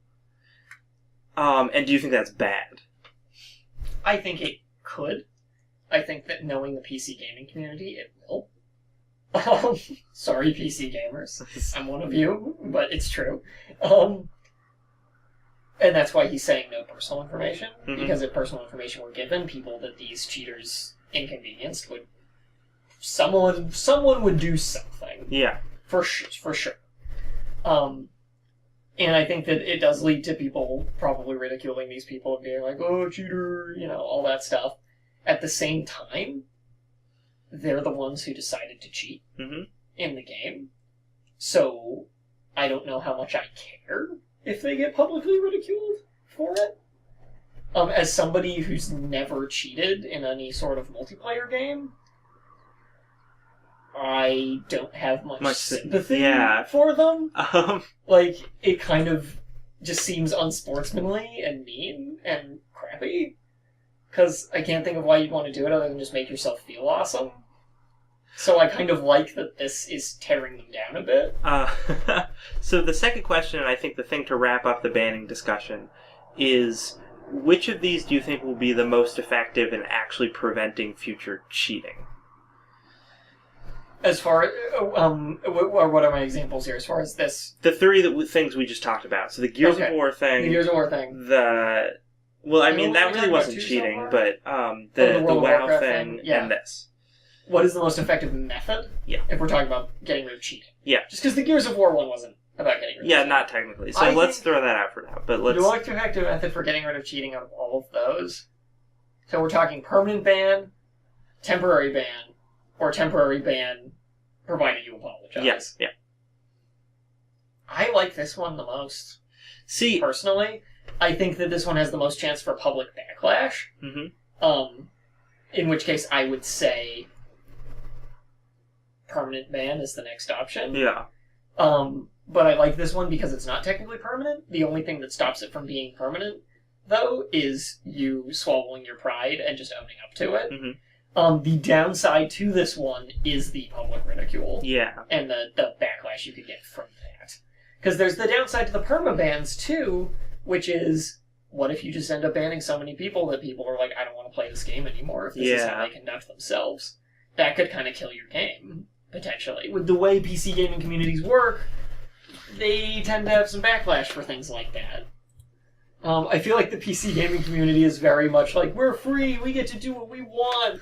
And do you think that's bad? I think it could. I think that knowing the PC gaming community, it will. Sorry, PC gamers. I'm one of you, but it's true. And that's why he's saying no personal information, because if personal information were given, people that these cheaters inconvenienced would... Someone would do something. Yeah. For sure. And I think that it does lead to people probably ridiculing these people and being like, oh, cheater, all that stuff. At the same time, they're the ones who decided to cheat in the game. So, I don't know how much I care if they get publicly ridiculed for it. As somebody who's never cheated in any sort of multiplayer game, I don't have much sympathy for them. It kind of just seems unsportsmanly and mean and crappy. Because I can't think of why you'd want to do it other than just make yourself feel awesome. So I kind of like that this is tearing them down a bit. So the second question, and I think the thing to wrap up the banning discussion, is which of these do you think will be the most effective in actually preventing future cheating? As far as, what are my examples here as far as this? The three things we just talked about. So the Gears of War thing. The Gears of War thing. That really wasn't cheating, but the WoW thing and this. What is the most effective method? Yeah. If we're talking about getting rid of cheating. Yeah. Just because the Gears of War one wasn't about getting rid of cheating. Yeah, not technically. So let's throw that out for now. But let's... The most effective method for getting rid of cheating out of all of those. So we're talking permanent ban, temporary ban, or temporary ban provided you apologize. Yes, yeah. I like this one the most. See... Personally, I think that this one has the most chance for public backlash. Mm-hmm. In which case I would say permanent ban is the next option. Yeah. But I like this one because it's not technically permanent. The only thing that stops it from being permanent, though, is you swallowing your pride and just owning up to it. Mm-hmm. The downside to this one is the public ridicule. Yeah. And the backlash you could get from that. Because there's the downside to the permabans, too, which is, what if you just end up banning so many people that people are like, I don't want to play this game anymore if this is how they conduct themselves? That could kind of kill your game, potentially. With the way PC gaming communities work, they tend to have some backlash for things like that. I feel like the PC gaming community is very much like, we're free, we get to do what we want.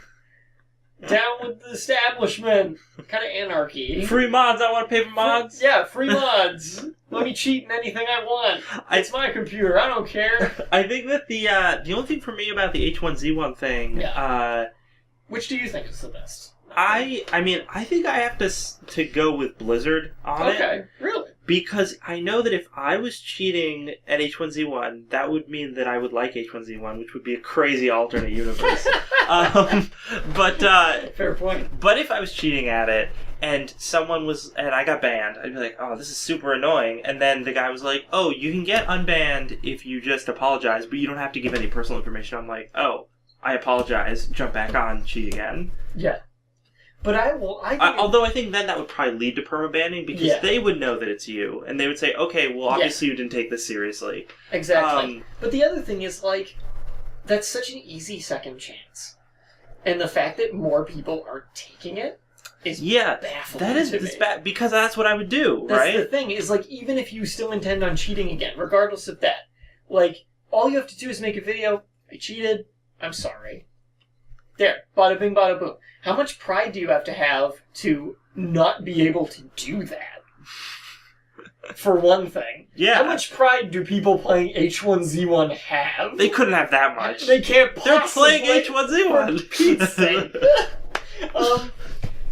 Down with the establishment. Kind of anarchy. Free mods, I want to pay for mods. Free mods. Let me cheat in anything I want. It's my computer, I don't care. I think that the only thing for me about the H1Z1 thing... Which do you think is the best? I think I have to go with Blizzard on it. Okay, really? Because I know that if I was cheating at H1Z1, that would mean that I would like H1Z1, which would be a crazy alternate universe. Fair point. But if I was cheating at it, and I got banned, I'd be like, oh, this is super annoying. And then the guy was like, oh, you can get unbanned if you just apologize, but you don't have to give any personal information. I'm like, oh, I apologize, jump back on, cheat again. Yeah. But although I think then that would probably lead to permabanning, because they would know that it's you, and they would say, okay, well, obviously you didn't take this seriously. Exactly. But the other thing is, that's such an easy second chance. And the fact that more people aren't taking it is baffling to me. Bad, because that's what I would do, right? That's the thing, is, even if you still intend on cheating again, regardless of that, all you have to do is make a video, I cheated, I'm sorry. There, bada bing, bada boom. How much pride do you have to not be able to do that? For one thing. Yeah. How much pride do people playing H1Z1 have? They couldn't have that much. They can't possibly. They're playing H1Z1. For Pete's sake.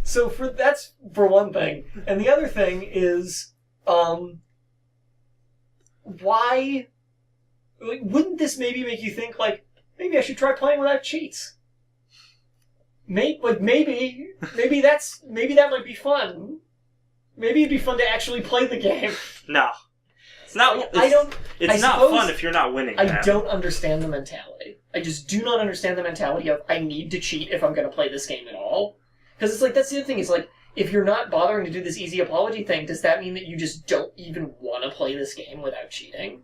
So that's for one thing. And the other thing is, why... wouldn't this maybe make you think, maybe I should try playing without cheats? Maybe that might be fun. Maybe it'd be fun to actually play the game. No. It's not. It's not fun if you're not winning. I don't understand the mentality. I just do not understand the mentality of, I need to cheat if I'm going to play this game at all. Because it's that's the other thing, is if you're not bothering to do this easy apology thing, does that mean that you just don't even want to play this game without cheating?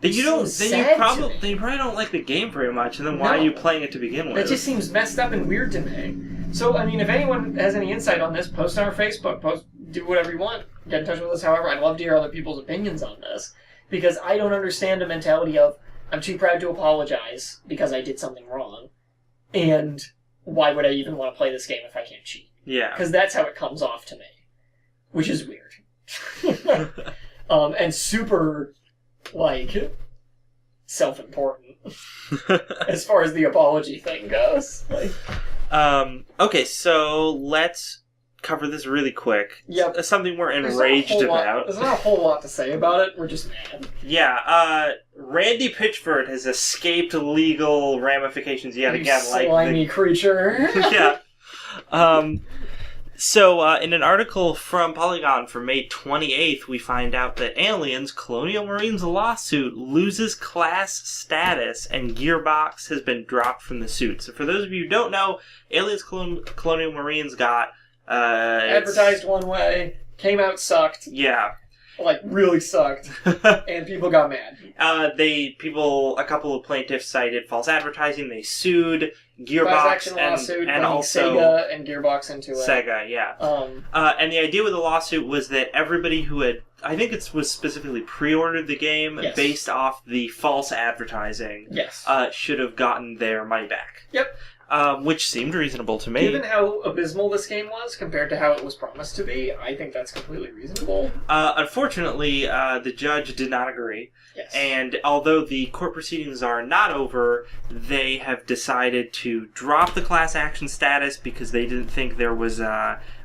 Then you probably don't like the game very much, and then why are you playing it to begin with? That just seems messed up and weird to me. So, if anyone has any insight on this, post on our Facebook, do whatever you want, get in touch with us however. I'd love to hear other people's opinions on this, because I don't understand the mentality of, I'm too proud to apologize because I did something wrong, and why would I even want to play this game if I can't cheat? Yeah. Because that's how it comes off to me, which is weird. And super... self-important as far as the apology thing goes. Okay, so let's cover this really quick. Yep. It's something we're enraged about. There's not a whole lot to say about it. We're just mad. Yeah, Randy Pitchford has escaped legal ramifications yet again. Slimy creature. Yeah. So, in an article from Polygon for May 28th, we find out that Aliens Colonial Marines lawsuit loses class status and Gearbox has been dropped from the suit. So for those of you who don't know, Aliens Colonial Marines got... advertised one way, came out sucked. Yeah. Like, really sucked. And people got mad. A couple of plaintiffs cited false advertising. They sued Gearbox class action lawsuit, and also Sega and Gearbox into it. Sega, yeah. And the idea with the lawsuit was that everybody who had, I think it was specifically pre-ordered the game based off the false advertising, should have gotten their money back. Yep. Which seemed reasonable to me. Given how abysmal this game was compared to how it was promised to be, I think that's completely reasonable. Unfortunately, the judge did not agree. Yes. And although the court proceedings are not over, they have decided to drop the class action status because they didn't think there was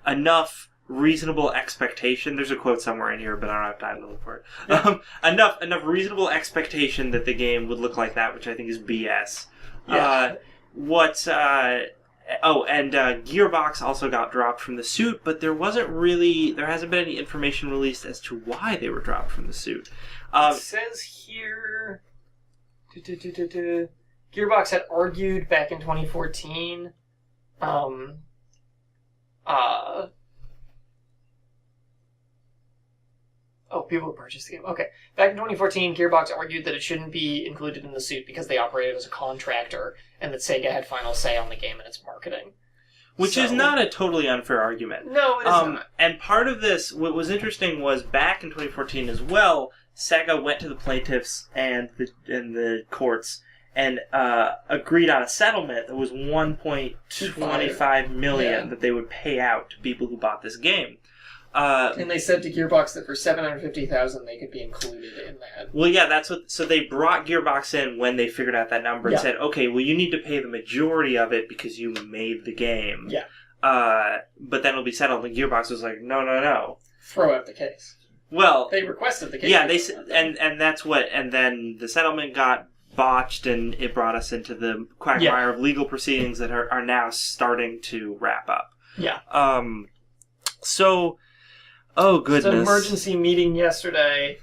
enough reasonable expectation. There's a quote somewhere in here, but I don't have time to look for it. Yeah. Enough reasonable expectation that the game would look like that, which I think is BS. Yeah. Gearbox also got dropped from the suit, but there hasn't been any information released as to why they were dropped from the suit. It says here, Gearbox had argued back in 2014, people who purchased the game. Okay. Back in 2014, Gearbox argued that it shouldn't be included in the suit because they operated as a contractor and that Sega had final say on the game and its marketing. Which is not a totally unfair argument. No, it is not. And part of this, what was interesting was back in 2014 as well, Sega went to the plaintiffs and the courts and agreed on a settlement that was $1.25 million that they would pay out to people who bought this game. And they said to Gearbox that for $750,000 they could be included in that. Well, yeah, that's what. So they brought Gearbox in when they figured out that number and said, "Okay, well, you need to pay the majority of it because you made the game." Yeah. But then it'll be settled. And Gearbox was like, "No. Throw out the case." Well, they requested the case. Yeah, and that's what. And then the settlement got botched, and it brought us into the quagmire of legal proceedings that are now starting to wrap up. Yeah. So. Oh, goodness. It's an emergency meeting yesterday.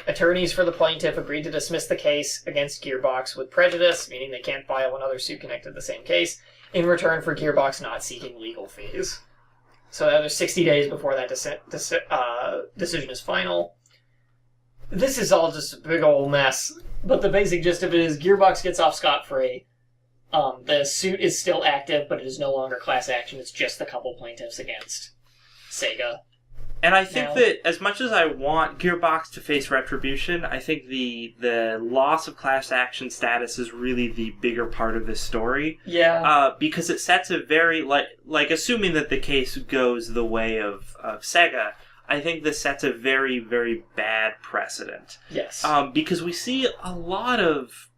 Attorneys for the plaintiff agreed to dismiss the case against Gearbox with prejudice, meaning they can't file another suit connected to the same case, in return for Gearbox not seeking legal fees. So there's 60 days before that decision is final. This is all just a big old mess, but the basic gist of it is Gearbox gets off scot-free. The suit is still active, but it is no longer class action. It's just the couple plaintiffs against Sega. And I think that as much as I want Gearbox to face retribution, I think the loss of class action status is really the bigger part of this story. Yeah. Because it sets a very, like assuming that the case goes the way of Sega, I think this sets a very, very bad precedent. Yes. Because we see a lot of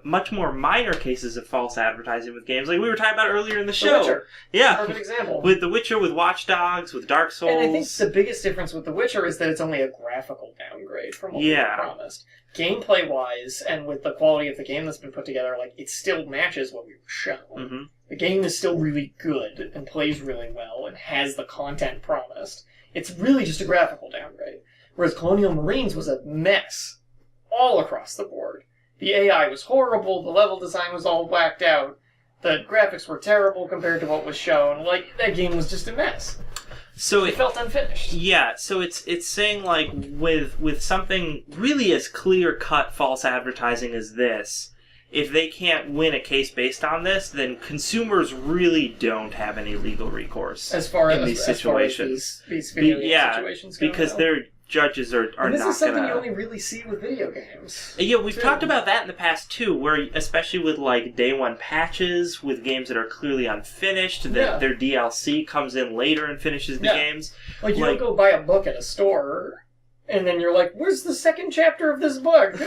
much more minor cases of false advertising with games, like we were talking about earlier in the show. The Witcher. Yeah. Perfect example. With The Witcher, with Watch Dogs, with Dark Souls. And I think the biggest difference with The Witcher is that it's only a graphical downgrade from what we promised. Gameplay-wise, and with the quality of the game that's been put together, like, it still matches what we were shown. Mm-hmm. The game is still really good, and plays really well, and has the content promised. It's really just a graphical downgrade. Whereas Colonial Marines was a mess. All across the board. The AI was horrible, the level design was all whacked out, the graphics were terrible compared to what was shown. Like, that game was just a mess. So it felt unfinished. Yeah, so it's saying, like, with something really as clear-cut false advertising as this, if they can't win a case based on this, then consumers really don't have any legal recourse as far as these situations. These video game situations go, because their judges are not going to... This is something you only really see with video games. Yeah, we've talked about that in the past, too, where especially with, like, day one patches, with games that are clearly unfinished, that their DLC comes in later and finishes the games. Like, you don't go buy a book at a store, and then you're like, where's the second chapter of this book?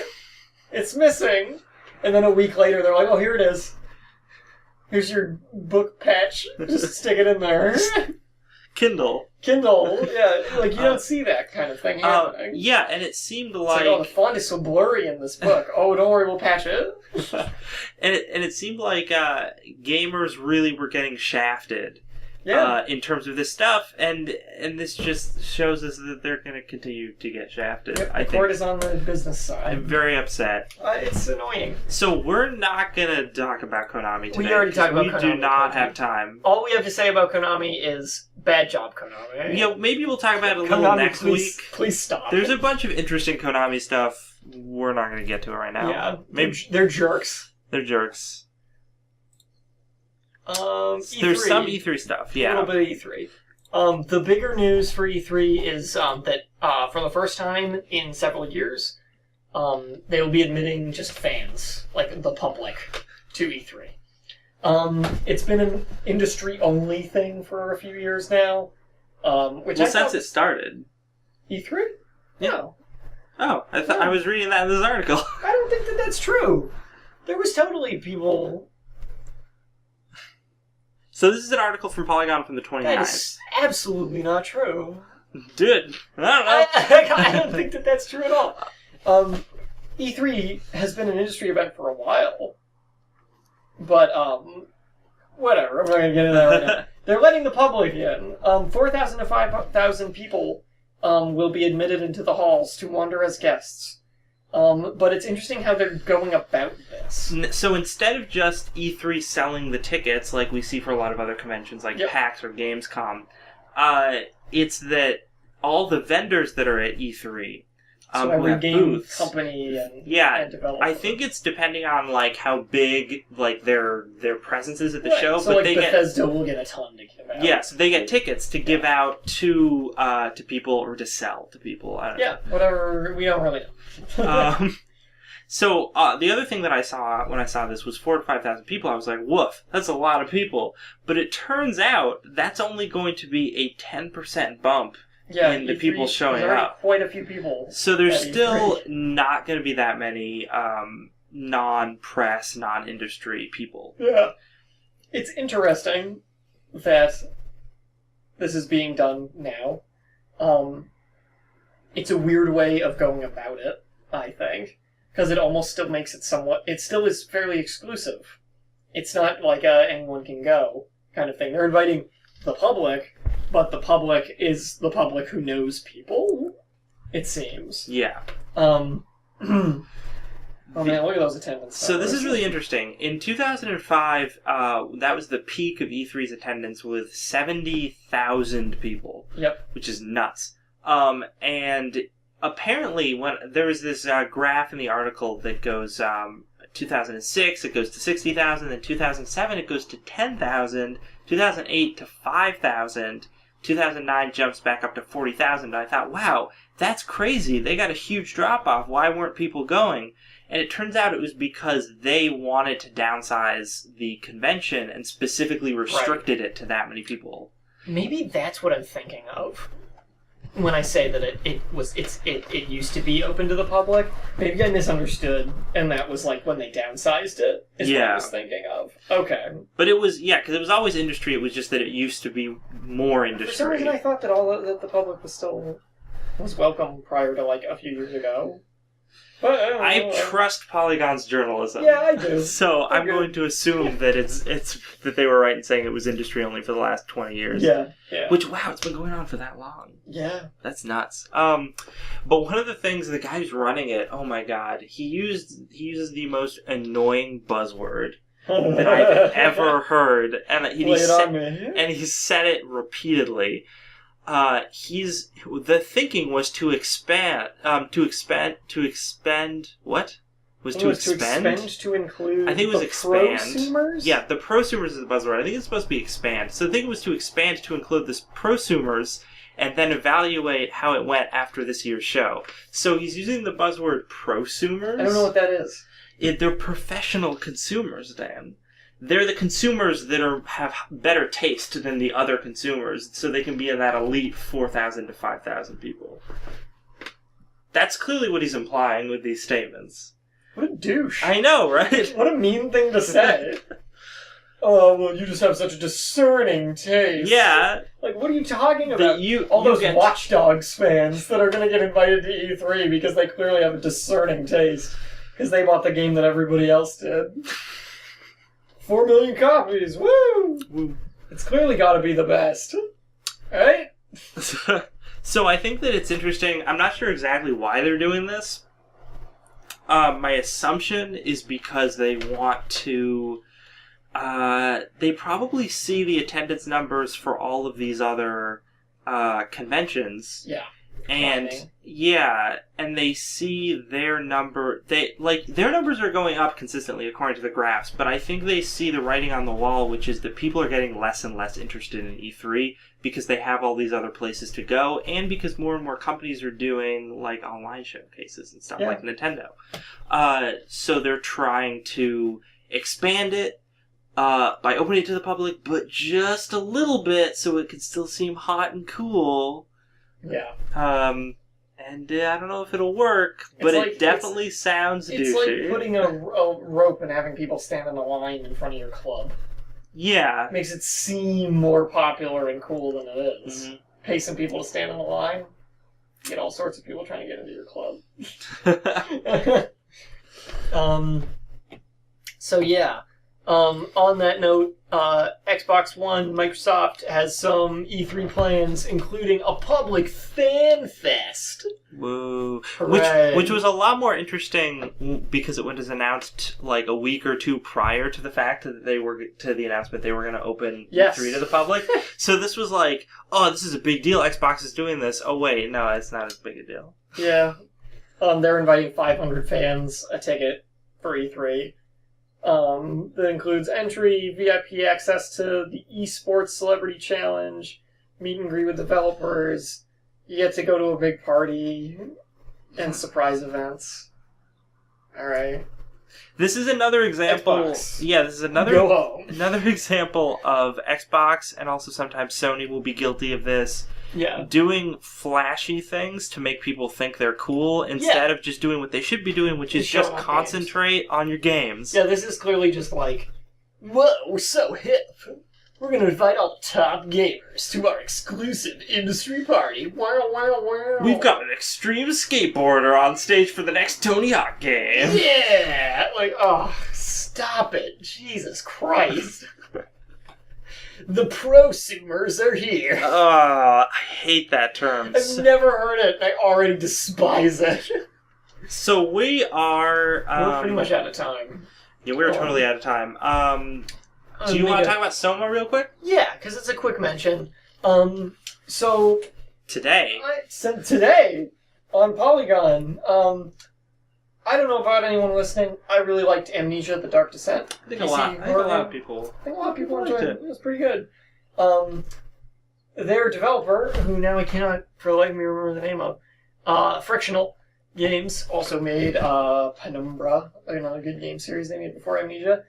It's missing. And then a week later, they're like, oh, here it is. Here's your book patch. Just stick it in there. Kindle. Kindle, yeah, like you don't see that kind of thing happening. Yeah, and it seemed It's like, oh, the font is so blurry in this book. Oh, don't worry, we'll patch it. and it seemed like gamers really were getting shafted. Yeah. In terms of this stuff, and this just shows us that they're going to continue to get shafted. Yep, I the court is on the business side. I'm very upset. It's annoying. So we're not going to talk about Konami today. We already talked about Konami. We do not have time. All we have to say about Konami is bad job, Konami. Yeah, maybe we'll talk about it a Konami, little next week. Please stop. There's a bunch of interesting Konami stuff. We're not going to get to it right now. Yeah, maybe they're jerks. They're jerks. E3. There's some E3 stuff, yeah. A little bit of E3. The bigger news for E3 is that for the first time in several years, they will be admitting just fans, like the public, to E3. It's been an industry-only thing for a few years now. Since it started. E3? Yeah. No. Oh, I was reading that in this article. I don't think that's true. There was totally people... So this is an article from Polygon from the 29th. That is absolutely not true. Dude, I don't know. I don't think that's true at all. E3 has been an industry event for a while. But, whatever. I'm not going to get into that right now. They're letting the public in. 4,000 to 5,000 people will be admitted into the halls to wander as guests. But it's interesting how they're going about this. So instead of just E3 selling the tickets like we see for a lot of other conventions like PAX or Gamescom, it's that all the vendors that are at E3 so every game company and developer. I think it's depending on like how big like their presence is at the show. So but like Bethesda will get a ton to give out. Yeah, so they get tickets to give out to people or to sell to people. I don't know. Whatever. We don't really know. So the other thing that I saw when I saw this was 4,000 to 5,000 people. I was like, woof, that's a lot of people. But it turns out that's only going to be a 10% bump in the people showing up. Quite a few people. So there's still not going to be that many non-press, non-industry people. Yeah. It's interesting that this is being done now. It's a weird way of going about it, I think. Because it almost still makes it somewhat... It still is fairly exclusive. It's not like anyone can go kind of thing. They're inviting the public, but the public is the public who knows people, it seems. Yeah. Oh man, look at those attendance numbers. So this is really interesting. In 2005, that was the peak of E3's attendance with 70,000 people. Yep. Which is nuts. And apparently, when there was this graph in the article that goes 2006, it goes to 60,000, then 2007, it goes to 10,000, 2008 to 5,000, 2009 jumps back up to 40,000. And I thought, wow, that's crazy. They got a huge drop-off. Why weren't people going? And it turns out it was because they wanted to downsize the convention and specifically restricted it to that many people. Maybe that's what I'm thinking of when I say that it used to be open to the public. Maybe I misunderstood, and that was like when they downsized it, is what I was thinking of. Okay. But it was, because it was always industry, it was just that it used to be more industry. For some reason I thought that the public was welcome prior to like a few years ago. But I trust Polygon's journalism. Yeah, I do. So I'm going to assume that it's that they were right in saying it was industry only for the last 20 years. Yeah. Which, wow, it's been going on for that long. Yeah. That's nuts. But one of the things, the guy who's running it, oh my god, he uses the most annoying buzzword that I've ever heard. And he's said it repeatedly. The thinking was to expand. What? Was to expand? To expand to include. I think it was expand. Prosumers? Yeah, the prosumers is the buzzword. I think it's supposed to be expand. So the thing was to expand to include this prosumers and then evaluate how it went after this year's show. So he's using the buzzword prosumers. I don't know what that is. They're professional consumers, Dan. They're the consumers that have better taste than the other consumers, so they can be in that elite 4,000 to 5,000 people. That's clearly what he's implying with these statements. What a douche. I know, right? What a mean thing to say. oh, well, you just have such a discerning taste. Yeah. Like, what are you talking about? All you those Watch Dogs fans that are going to get invited to E3 because they clearly have a discerning taste. Because they bought the game that everybody else did. 4 million copies, woo! It's clearly got to be the best. Right? So I think that it's interesting. I'm not sure exactly why they're doing this. My assumption is because they want to... they probably see the attendance numbers for all of these other conventions. Yeah. And and they see their number. Their numbers are going up consistently according to the graphs, but I think they see the writing on the wall, which is that people are getting less and less interested in E3 because they have all these other places to go, and because more and more companies are doing like online showcases and stuff like Nintendo. So they're trying to expand it by opening it to the public, but just a little bit so it can still seem hot and cool. Yeah. And I don't know if it'll work, but it definitely sounds douchey. It's like putting a rope and having people stand in a line in front of your club. Yeah. It makes it seem more popular and cool than it is. Mm-hmm. Pay some people to stand in a line. You get all sorts of people trying to get into your club. So yeah. On that note, Xbox One, Microsoft has some E3 plans, including a public fan fest. Whoa. Which was a lot more interesting because it was announced like a week or two prior to the fact that the announcement they were going to open E3 to the public. So this was like, oh, this is a big deal. Xbox is doing this. Oh wait, no, it's not as big a deal. Yeah. They're inviting 500 fans a ticket for E3. That includes entry, VIP access to the esports celebrity challenge, meet and greet with developers. You get to go to a big party and surprise events. All right. This is another example. Xbox. Yeah, this is another example of Xbox, and also sometimes Sony will be guilty of this. Yeah. Doing flashy things to make people think they're cool instead of just doing what they should be doing, which is just concentrate on your games. Yeah, this is clearly just like, whoa, we're so hip. We're going to invite all the top gamers to our exclusive industry party. Wow, wow, wow. We've got an extreme skateboarder on stage for the next Tony Hawk game. Yeah! Like, oh, stop it. Jesus Christ. The prosumers are here. I hate that term. I've never heard it, and I already despise it. So we are... we're pretty much out of time. Yeah, we're totally out of time. Do you want to talk about Soma real quick? Yeah, because it's a quick mention. So... Today on Polygon, I don't know about anyone listening. I really liked Amnesia: The Dark Descent. I think a lot of people enjoyed it. It was pretty good. Their developer, who now I cannot for the life of me remember the name of, Frictional Games, also made Penumbra, another good game series they made before Amnesia,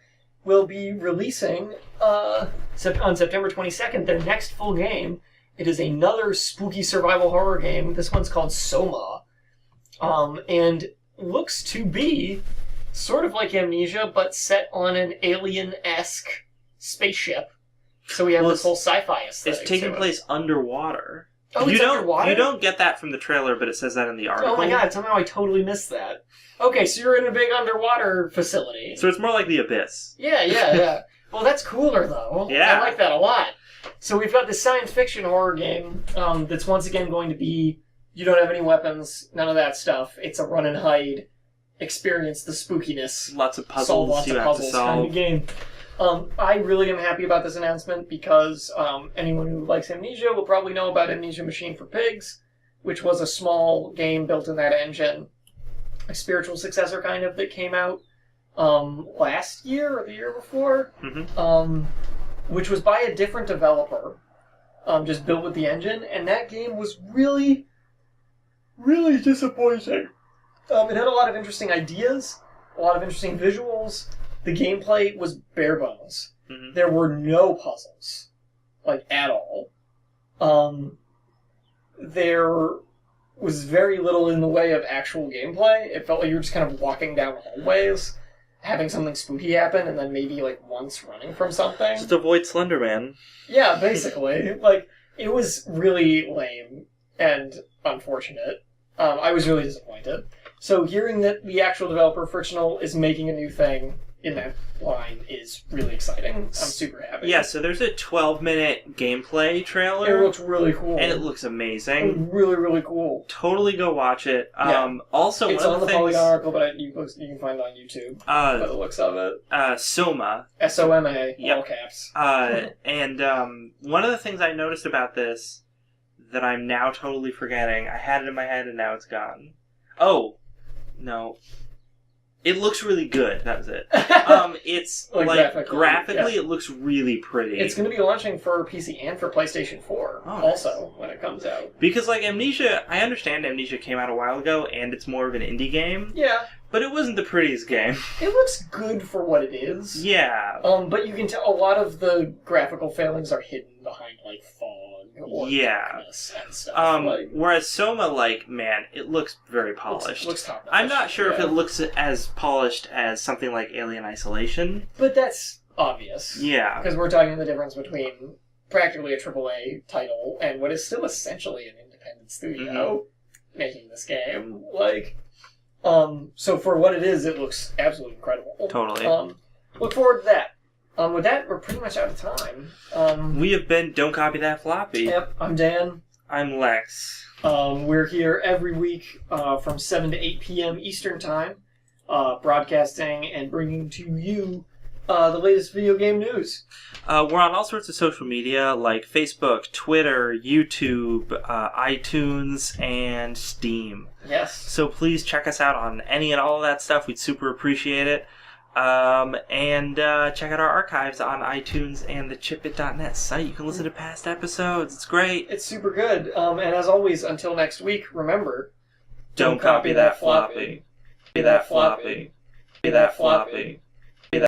will be releasing on September 22nd their next full game. It is another spooky survival horror game. This one's called Soma. And looks to be sort of like Amnesia, but set on an alien-esque spaceship. So we have this whole sci-fi aesthetic. It's taking place underwater. Oh, it's underwater? You don't get that from the trailer, but it says that in the article. Oh my god, somehow I totally missed that. Okay, so you're in a big underwater facility. So it's more like the Abyss. Yeah. Well, that's cooler, though. Yeah. I like that a lot. So we've got this science fiction horror game that's once again going to be, you don't have any weapons, none of that stuff. It's a run and hide, experience the spookiness. Lots of puzzles solve lots you of have puzzles to solve. kind of game. I really am happy about this announcement because anyone who likes Amnesia will probably know about Amnesia Machine for Pigs, which was a small game built in that engine. A spiritual successor, kind of, that came out last year or the year before. Mm-hmm. Which was by a different developer, just built with the engine, and that game was really, really disappointing. It had a lot of interesting ideas, a lot of interesting visuals. The gameplay was bare bones. Mm-hmm. There were no puzzles, like, at all. There was very little in the way of actual gameplay. It felt like you were just kind of walking down hallways. having something spooky happen and then maybe like once running from something. Just avoid Slenderman. Yeah, basically. Like, it was really lame and unfortunate. I was really disappointed. So hearing that the actual developer, Frictional, is making a new thing in that line is really exciting. I'm super happy. Yeah, so there's a 12-minute gameplay trailer. It looks really cool. And it looks amazing. Really, really cool. Totally go watch it. Yeah. Also, it's one on of the things, Polygon article, but you can find it on YouTube by the looks of it. Soma. S-O-M-A, Yep. all caps. And one of the things I noticed about this that I'm now totally forgetting, I had it in my head and now it's gone. Oh, no. It looks really good. That was it. It's graphically, it looks really pretty. It's going to be launching for PC and for PlayStation 4 also when it comes out. Because like Amnesia, I understand Amnesia came out a while ago and it's more of an indie game. Yeah. But it wasn't the prettiest game. It looks good for what it is. Yeah. But you can tell a lot of the graphical failings are hidden behind like fog or darkness and stuff. Whereas Soma, like, man, it looks very polished. Looks top notch. I'm not sure if it looks as polished as something like Alien Isolation. But that's obvious. Yeah. Because we're talking the difference between practically a AAA title and what is still essentially an independent studio making this game. Like, so for what it is, it looks absolutely incredible. Totally. Look forward to that. With that, we're pretty much out of time. We have been Don't Copy That Floppy. Yep, I'm Dan. I'm Lex. We're here every week from 7 to 8 p.m. Eastern Time, broadcasting and bringing to you the latest video game news. We're on all sorts of social media like Facebook, Twitter, YouTube, iTunes, and Steam. Yes. So please check us out on any and all of that stuff. We'd super appreciate it. And check out our archives on iTunes and the chipbit.net site. You can listen to past episodes. It's great. It's super good. And as always, until next week, remember, don't copy that floppy. Be that floppy. Be that floppy.